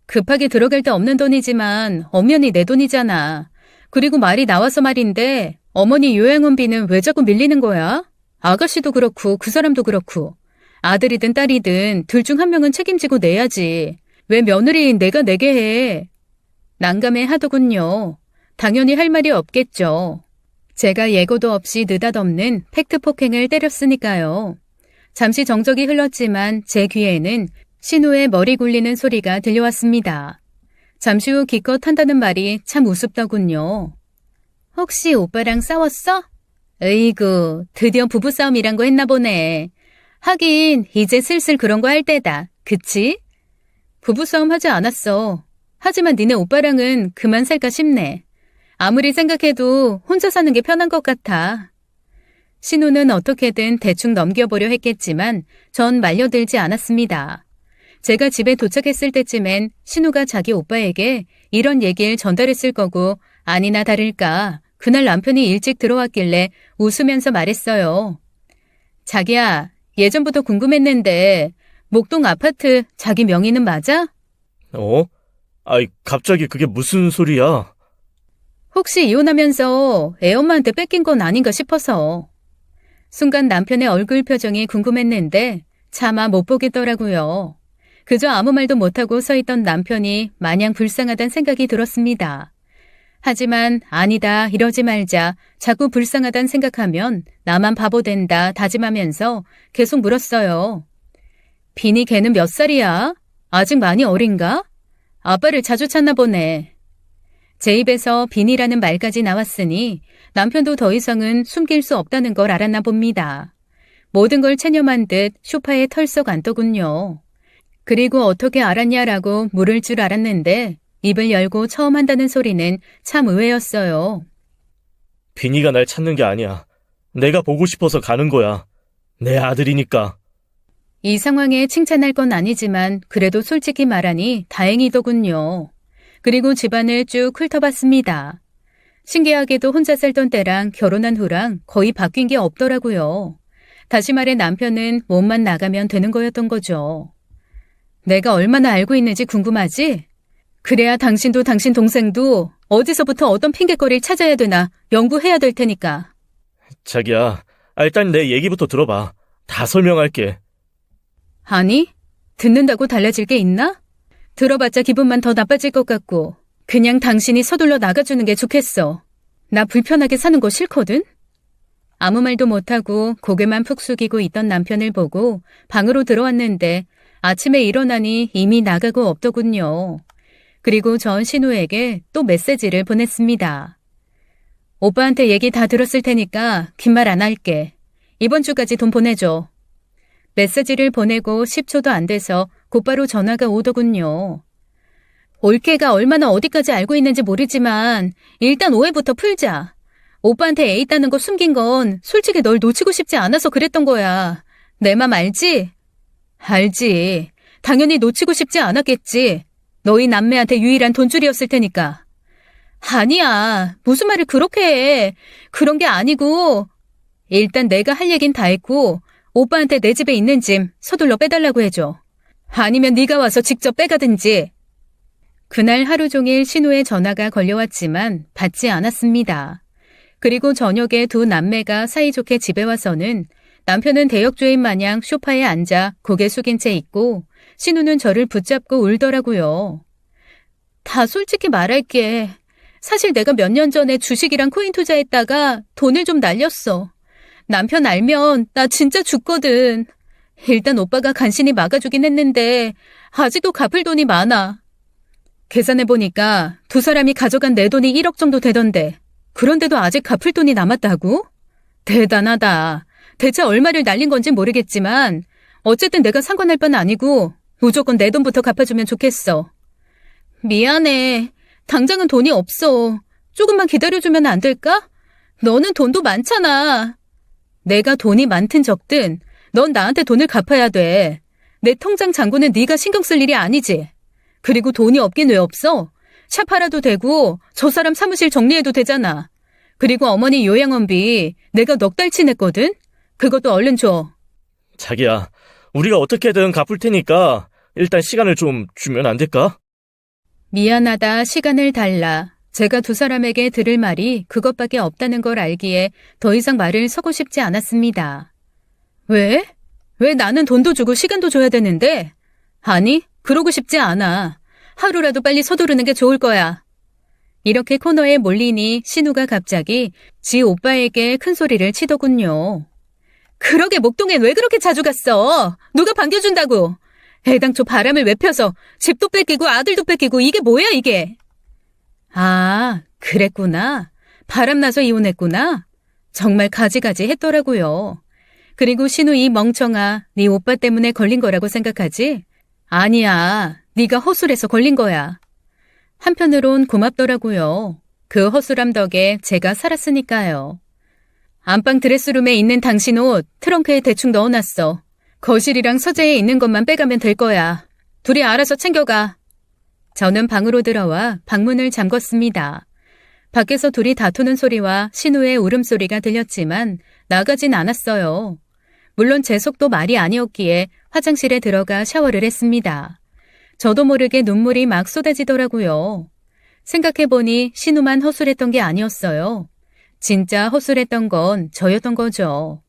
급하게 들어갈 데 없는 돈이지만 엄연히 내 돈이잖아. 그리고 말이 나와서 말인데 어머니 요양원비는 왜 자꾸 밀리는 거야? 아가씨도 그렇고 그 사람도 그렇고 아들이든 딸이든 둘 중 한 명은 책임지고 내야지. 왜 며느리인 내가 내게 해? 난감해 하더군요. 당연히 할 말이 없겠죠. 제가 예고도 없이 느닷없는 팩트 폭행을 때렸으니까요. 잠시 정적이 흘렀지만 제 귀에는 신우의 머리 굴리는 소리가 들려왔습니다. 잠시 후 기껏 한다는 말이 참 우습더군요. 혹시 오빠랑 싸웠어? 으이구, 드디어 부부싸움이란 거 했나 보네. 하긴 이제 슬슬 그런 거 할 때다. 그치? 부부싸움 하지 않았어. 하지만 니네 오빠랑은 그만 살까 싶네. 아무리 생각해도 혼자 사는 게 편한 것 같아. 신우는 어떻게든 대충 넘겨보려 했겠지만 전 말려들지 않았습니다. 제가 집에 도착했을 때쯤엔 신우가 자기 오빠에게 이런 얘기를 전달했을 거고 아니나 다를까 그날 남편이 일찍 들어왔길래 웃으면서 말했어요. 자기야, 예전부터 궁금했는데 목동 아파트 자기 명의는 맞아? 어? 아이, 갑자기 그게 무슨 소리야? 혹시 이혼하면서 애엄마한테 뺏긴 건 아닌가 싶어서. 순간 남편의 얼굴 표정이 궁금했는데 차마 못 보겠더라고요. 그저 아무 말도 못하고 서 있던 남편이 마냥 불쌍하단 생각이 들었습니다. 하지만 아니다 이러지 말자 자꾸 불쌍하단 생각하면 나만 바보 된다 다짐하면서 계속 물었어요. 비니 걔는 몇 살이야? 아직 많이 어린가? 아빠를 자주 찾나 보네. 제 입에서 비니라는 말까지 나왔으니 남편도 더 이상은 숨길 수 없다는 걸 알았나 봅니다. 모든 걸 체념한 듯 소파에 털썩 앉더군요. 그리고 어떻게 알았냐라고 물을 줄 알았는데 입을 열고 처음 한다는 소리는 참 의외였어요. 비니가 날 찾는 게 아니야. 내가 보고 싶어서 가는 거야. 내 아들이니까. 이 상황에 칭찬할 건 아니지만 그래도 솔직히 말하니 다행이더군요. 그리고 집안을 쭉 훑어봤습니다. 신기하게도 혼자 살던 때랑 결혼한 후랑 거의 바뀐 게 없더라고요. 다시 말해 남편은 몸만 나가면 되는 거였던 거죠. 내가 얼마나 알고 있는지 궁금하지? 그래야 당신도 당신 동생도 어디서부터 어떤 핑곗거리를 찾아야 되나 연구해야 될 테니까. 자기야, 일단 내 얘기부터 들어봐. 다 설명할게. 아니? 듣는다고 달라질 게 있나? 들어봤자 기분만 더 나빠질 것 같고 그냥 당신이 서둘러 나가주는 게 좋겠어. 나 불편하게 사는 거 싫거든? 아무 말도 못하고 고개만 푹 숙이고 있던 남편을 보고 방으로 들어왔는데 아침에 일어나니 이미 나가고 없더군요. 그리고 전 신우에게 또 메시지를 보냈습니다. 오빠한테 얘기 다 들었을 테니까 긴 말 안 할게. 이번 주까지 돈 보내줘. 메시지를 보내고 10초도 안 돼서 곧바로 전화가 오더군요. 올케가 얼마나 어디까지 알고 있는지 모르지만 일단 오해부터 풀자. 오빠한테 애 있다는 거 숨긴 건 솔직히 널 놓치고 싶지 않아서 그랬던 거야. 내 맘 알지? 알지. 당연히 놓치고 싶지 않았겠지. 너희 남매한테 유일한 돈줄이었을 테니까. 아니야. 무슨 말을 그렇게 해. 그런 게 아니고. 일단 내가 할 얘긴 다 했고 오빠한테 내 집에 있는 짐 서둘러 빼달라고 해줘. 아니면 네가 와서 직접 빼가든지. 그날 하루 종일 신우의 전화가 걸려왔지만 받지 않았습니다. 그리고 저녁에 두 남매가 사이좋게 집에 와서는 남편은 대역죄인 마냥 소파에 앉아 고개 숙인 채 있고 신우는 저를 붙잡고 울더라고요. 다 솔직히 말할게. 사실 내가 몇 년 전에 주식이랑 코인 투자했다가 돈을 좀 날렸어. 남편 알면 나 진짜 죽거든. 일단 오빠가 간신히 막아주긴 했는데 아직도 갚을 돈이 많아. 계산해보니까 두 사람이 가져간 내 돈이 1억 정도 되던데 그런데도 아직 갚을 돈이 남았다고? 대단하다. 대체 얼마를 날린 건지 모르겠지만 어쨌든 내가 상관할 바는 아니고 무조건 내 돈부터 갚아주면 좋겠어. 미안해. 당장은 돈이 없어. 조금만 기다려주면 안 될까? 너는 돈도 많잖아. 내가 돈이 많든 적든 넌 나한테 돈을 갚아야 돼. 내 통장 잔고는 네가 신경 쓸 일이 아니지. 그리고 돈이 없긴 왜 없어? 샵 팔아도 되고 저 사람 사무실 정리해도 되잖아. 그리고 어머니 요양원비 내가 넉 달치 냈거든? 그것도 얼른 줘. 자기야, 우리가 어떻게든 갚을 테니까 일단 시간을 좀 주면 안 될까? 미안하다, 시간을 달라. 제가 두 사람에게 들을 말이 그것밖에 없다는 걸 알기에 더 이상 말을 서고 싶지 않았습니다. 왜? 왜 나는 돈도 주고 시간도 줘야 되는데? 아니, 그러고 싶지 않아. 하루라도 빨리 서두르는 게 좋을 거야. 이렇게 코너에 몰리니 신우가 갑자기 지 오빠에게 큰 소리를 치더군요. 그러게 목동엔 왜 그렇게 자주 갔어? 누가 반겨준다고? 애당초 바람을 왜 펴서 집도 뺏기고 아들도 뺏기고 이게 뭐야 이게? 아, 그랬구나. 바람나서 이혼했구나. 정말 가지가지 했더라고요. 그리고 신우 이 멍청아, 네 오빠 때문에 걸린 거라고 생각하지? 아니야, 네가 허술해서 걸린 거야. 한편으론 고맙더라고요. 그 허술함 덕에 제가 살았으니까요. 안방 드레스룸에 있는 당신 옷 트렁크에 대충 넣어놨어. 거실이랑 서재에 있는 것만 빼가면 될 거야. 둘이 알아서 챙겨가. 저는 방으로 들어와 방문을 잠궜습니다. 밖에서 둘이 다투는 소리와 신우의 울음소리가 들렸지만 나가진 않았어요. 물론 제 속도 말이 아니었기에 화장실에 들어가 샤워를 했습니다. 저도 모르게 눈물이 막 쏟아지더라고요. 생각해보니 신우만 허술했던 게 아니었어요. 진짜 허술했던 건 저였던 거죠.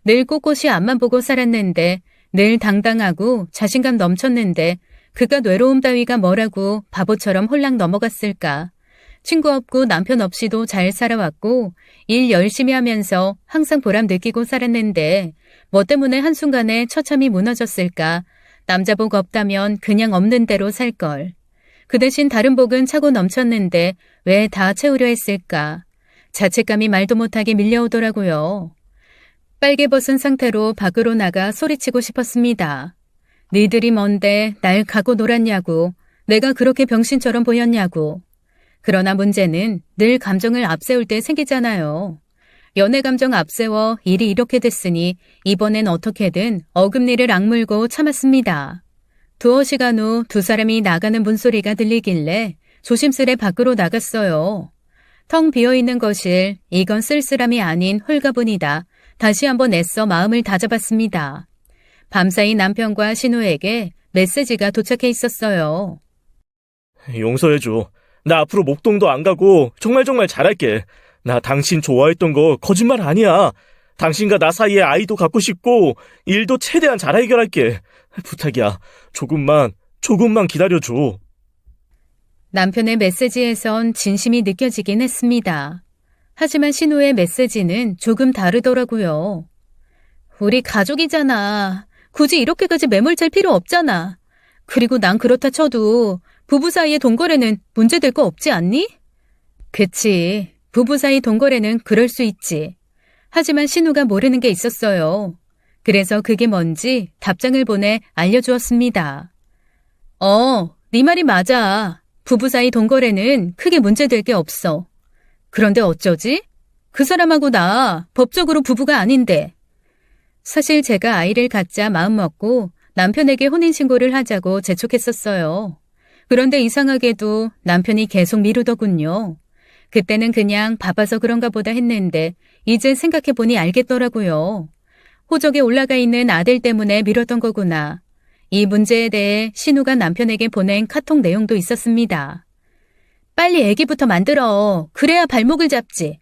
늘 꼿꼿이 앞만 보고 살았는데, 늘 당당하고 자신감 넘쳤는데 그깟 외로움 따위가 뭐라고 바보처럼 홀랑 넘어갔을까. 친구 없고 남편 없이도 잘 살아왔고 일 열심히 하면서 항상 보람 느끼고 살았는데 뭐 때문에 한순간에 처참히 무너졌을까. 남자 복 없다면 그냥 없는 대로 살걸. 그 대신 다른 복은 차고 넘쳤는데 왜 다 채우려 했을까. 자책감이 말도 못하게 밀려오더라고요. 빨개 벗은 상태로 밖으로 나가 소리치고 싶었습니다. 니들이 뭔데 날 갖고 놀았냐고. 내가 그렇게 병신처럼 보였냐고. 그러나 문제는 늘 감정을 앞세울 때 생기잖아요. 연애 감정 앞세워 일이 이렇게 됐으니 이번엔 어떻게든 어금니를 악물고 참았습니다. 두어 시간 후 두 사람이 나가는 문소리가 들리길래 조심스레 밖으로 나갔어요. 텅 비어있는 거실, 이건 쓸쓸함이 아닌 홀가분이다. 다시 한번 애써 마음을 다잡았습니다. 밤사이 남편과 신우에게 메시지가 도착해 있었어요. 용서해줘. 나 앞으로 목동도 안 가고 정말 잘할게. 나 당신 좋아했던 거 거짓말 아니야. 당신과 나 사이에 아이도 갖고 싶고 일도 최대한 잘 해결할게. 부탁이야. 조금만 기다려줘. 남편의 메시지에선 진심이 느껴지긴 했습니다. 하지만 신우의 메시지는 조금 다르더라고요. 우리 가족이잖아. 굳이 이렇게까지 매몰찰 필요 없잖아. 그리고 난 그렇다 쳐도 부부 사이의 돈거래는 문제될 거 없지 않니? 그치. 부부 사이 돈거래는 그럴 수 있지. 하지만 신우가 모르는 게 있었어요. 그래서 그게 뭔지 답장을 보내 알려주었습니다. 네 말이 맞아. 부부 사이 돈거래는 크게 문제될 게 없어. 그런데 어쩌지? 그 사람하고 나 법적으로 부부가 아닌데. 사실 제가 아이를 갖자 마음먹고 남편에게 혼인신고를 하자고 재촉했었어요. 그런데 이상하게도 남편이 계속 미루더군요. 그때는 그냥 바빠서 그런가 보다 했는데 이제 생각해보니 알겠더라고요. 호적에 올라가 있는 아들 때문에 미뤘던 거구나. 이 문제에 대해 신우가 남편에게 보낸 카톡 내용도 있었습니다. 빨리 애기부터 만들어. 그래야 발목을 잡지.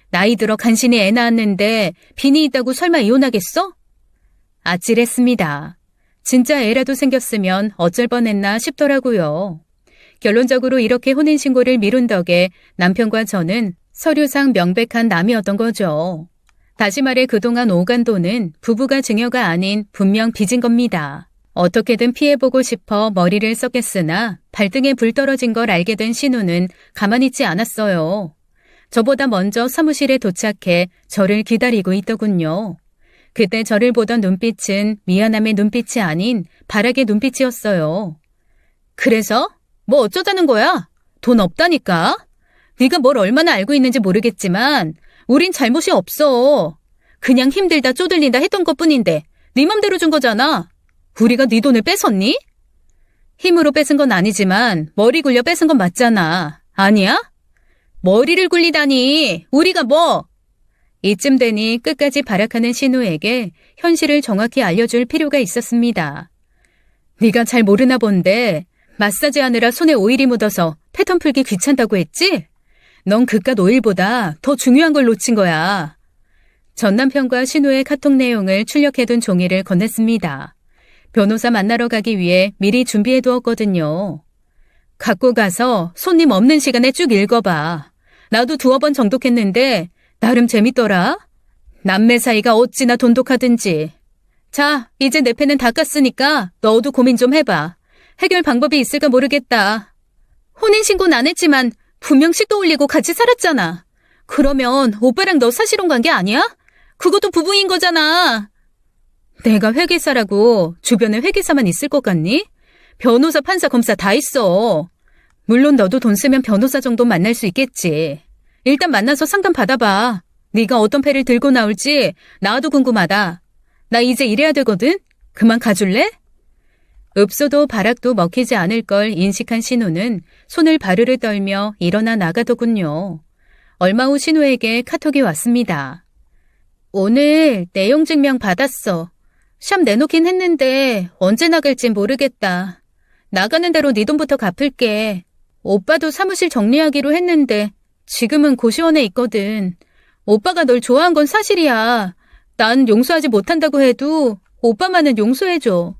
나이 들어 간신히 애 낳았는데 빈이 있다고 설마 이혼하겠어? 아찔했습니다. 진짜 애라도 생겼으면 어쩔 뻔했나 싶더라고요. 결론적으로 이렇게 혼인신고를 미룬 덕에 남편과 저는 서류상 명백한 남이었던 거죠. 다시 말해 그동안 오간 돈은 부부가 증여가 아닌 분명 빚인 겁니다. 어떻게든 피해보고 싶어 머리를 썼겠으나 발등에 불 떨어진 걸 알게 된 신우는 가만히 있지 않았어요. 저보다 먼저 사무실에 도착해 저를 기다리고 있더군요. 그때 저를 보던 눈빛은 미안함의 눈빛이 아닌 바락의 눈빛이었어요. 그래서? 뭐 어쩌자는 거야? 돈 없다니까? 네가 뭘 얼마나 알고 있는지 모르겠지만 우린 잘못이 없어. 그냥 힘들다 쪼들린다 했던 것뿐인데 네 맘대로 준 거잖아. 우리가 네 돈을 뺏었니? 힘으로 뺏은 건 아니지만 머리 굴려 뺏은 건 맞잖아. 아니야? 머리를 굴리다니. 우리가 뭐? 이쯤 되니 끝까지 발악하는 신우에게 현실을 정확히 알려줄 필요가 있었습니다. 네가 잘 모르나 본데 마사지 하느라 손에 오일이 묻어서 패턴 풀기 귀찮다고 했지? 넌 그깟 오일보다 더 중요한 걸 놓친 거야. 전 남편과 신우의 카톡 내용을 출력해둔 종이를 건넸습니다. 변호사 만나러 가기 위해 미리 준비해두었거든요. 갖고 가서 손님 없는 시간에 쭉 읽어봐. 나도 두어 번 정독했는데 나름 재밌더라. 남매 사이가 어찌나 돈독하든지. 자, 이제 내 패는 다 깠으니까 너도 고민 좀 해봐. 해결 방법이 있을까 모르겠다. 혼인신고는 안 했지만 분명 식도 올리고 같이 살았잖아. 그러면 오빠랑 너 사실혼 관계 아니야? 그것도 부부인 거잖아. 내가 회계사라고 주변에 회계사만 있을 것 같니? 변호사, 판사, 검사 다 있어. 물론 너도 돈 쓰면 변호사 정도 만날 수 있겠지. 일단 만나서 상담 받아봐. 네가 어떤 패를 들고 나올지 나도 궁금하다. 나 이제 일해야 되거든? 그만 가줄래? 읍소도 바락도 먹히지 않을 걸 인식한 신우는 손을 바르르 떨며 일어나 나가더군요. 얼마 후 신우에게 카톡이 왔습니다. 오늘 내용 증명 받았어. 샵 내놓긴 했는데 언제 나갈진 모르겠다. 나가는 대로 네 돈부터 갚을게. 오빠도 사무실 정리하기로 했는데 지금은 고시원에 있거든. 오빠가 널 좋아한 건 사실이야. 난 용서하지 못한다고 해도 오빠만은 용서해줘.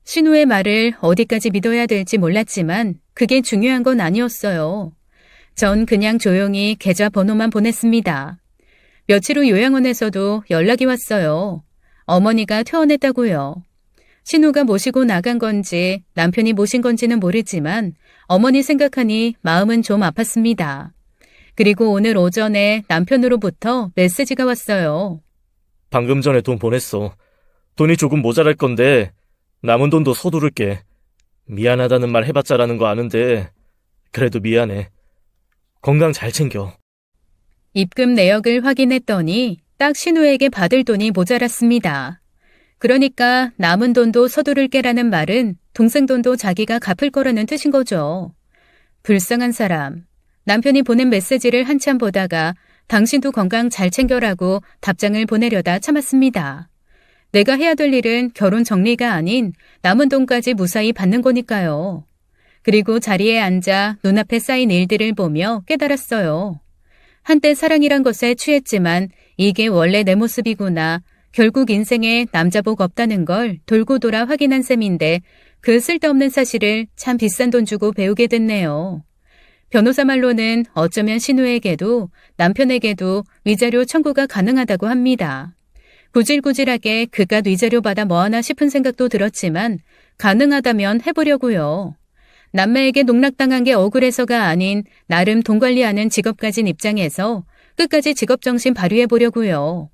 신우의 말을 어디까지 믿어야 될지 몰랐지만 그게 중요한 건 아니었어요. 전 그냥 조용히 계좌 번호만 보냈습니다. 며칠 후 요양원에서도 연락이 왔어요. 어머니가 퇴원했다고요. 신우가 모시고 나간 건지 남편이 모신 건지는 모르지만 어머니 생각하니 마음은 좀 아팠습니다. 그리고 오늘 오전에 남편으로부터 메시지가 왔어요. 방금 전에 돈 보냈어. 돈이 조금 모자랄 건데 남은 돈도 서두를게. 미안하다는 말 해봤자라는 거 아는데 그래도 미안해. 건강 잘 챙겨. 입금 내역을 확인했더니 딱 신우에게 받을 돈이 모자랐습니다. 그러니까 남은 돈도 서두를게라는 말은 동생 돈도 자기가 갚을 거라는 뜻인 거죠. 불쌍한 사람. 남편이 보낸 메시지를 한참 보다가 당신도 건강 잘 챙겨라고 답장을 보내려다 참았습니다. 내가 해야 될 일은 결혼 정리가 아닌 남은 돈까지 무사히 받는 거니까요. 그리고 자리에 앉아 눈앞에 쌓인 일들을 보며 깨달았어요. 한때 사랑이란 것에 취했지만 이게 원래 내 모습이구나. 결국 인생에 남자복 없다는 걸 돌고 돌아 확인한 셈인데 그 쓸데없는 사실을 참 비싼 돈 주고 배우게 됐네요. 변호사 말로는 어쩌면 신우에게도 남편에게도 위자료 청구가 가능하다고 합니다. 구질구질하게 그깟 위자료 받아 뭐하나 싶은 생각도 들었지만 가능하다면 해보려고요. 남매에게 농락당한 게 억울해서가 아닌 나름 돈 관리하는 직업 가진 입장에서 끝까지 직업정신 발휘해보려고요.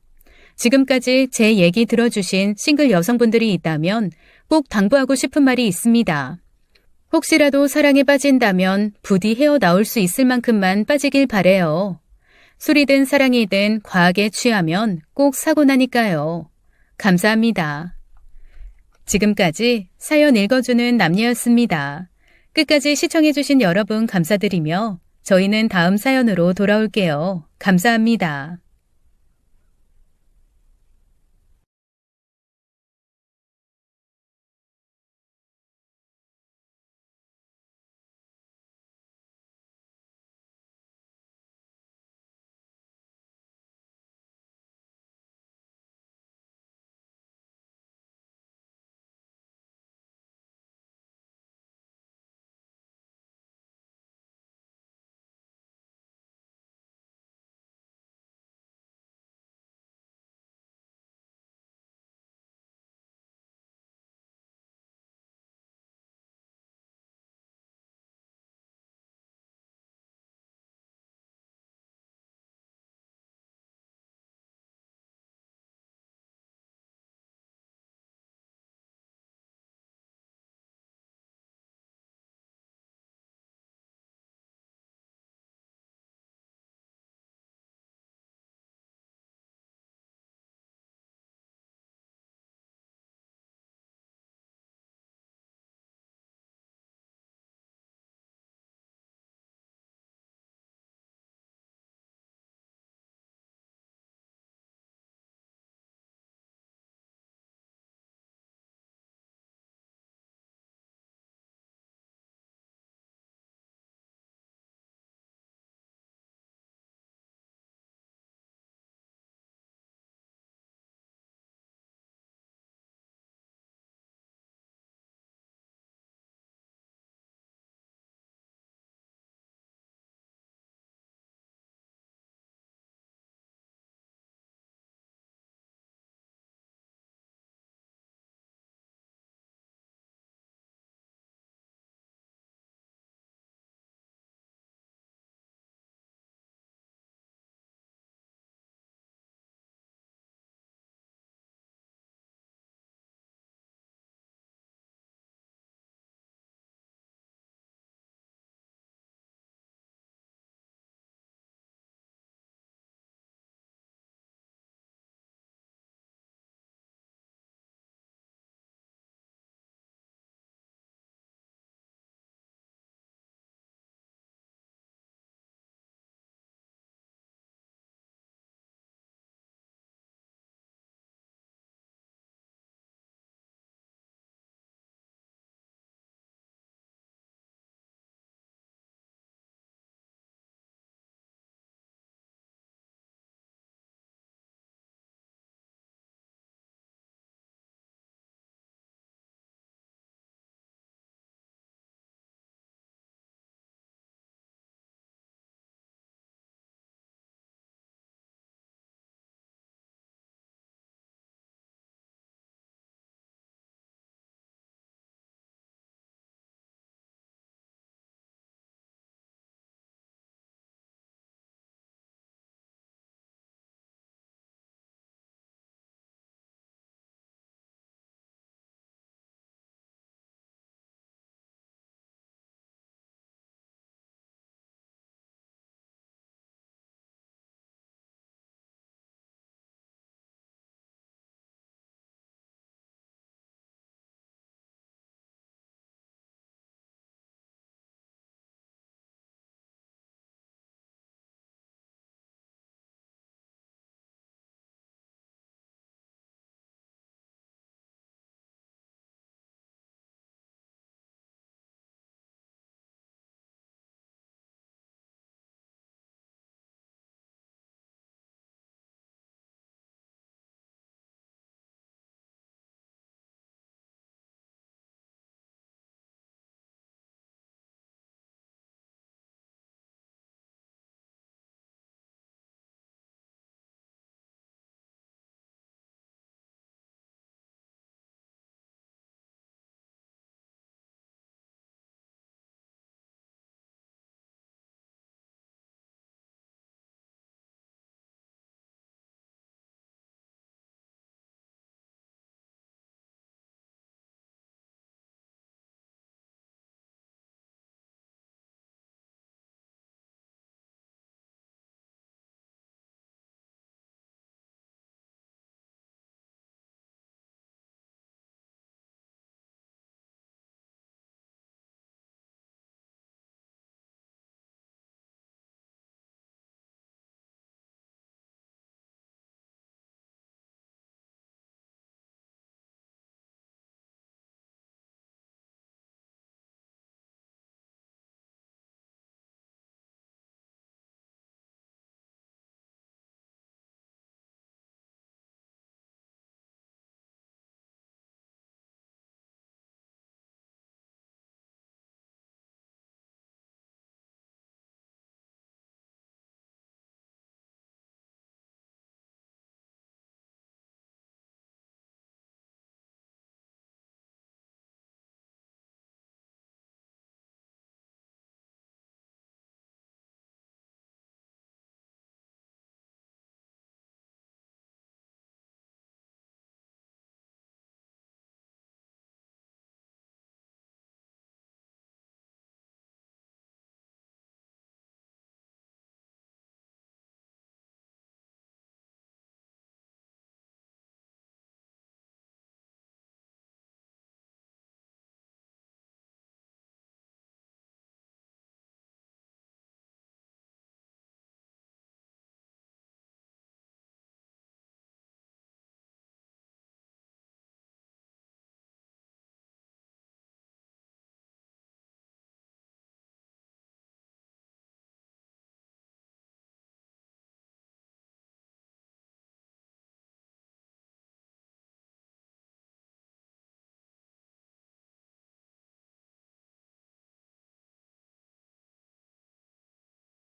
지금까지 제 얘기 들어주신 싱글 여성분들이 있다면 꼭 당부하고 싶은 말이 있습니다. 혹시라도 사랑에 빠진다면 부디 헤어나올 수 있을 만큼만 빠지길 바래요. 술이든 사랑이든 과하게 취하면 꼭 사고 나니까요. 감사합니다. 지금까지 사연 읽어주는 남녀였습니다. 끝까지 시청해주신 여러분 감사드리며 저희는 다음 사연으로 돌아올게요. 감사합니다.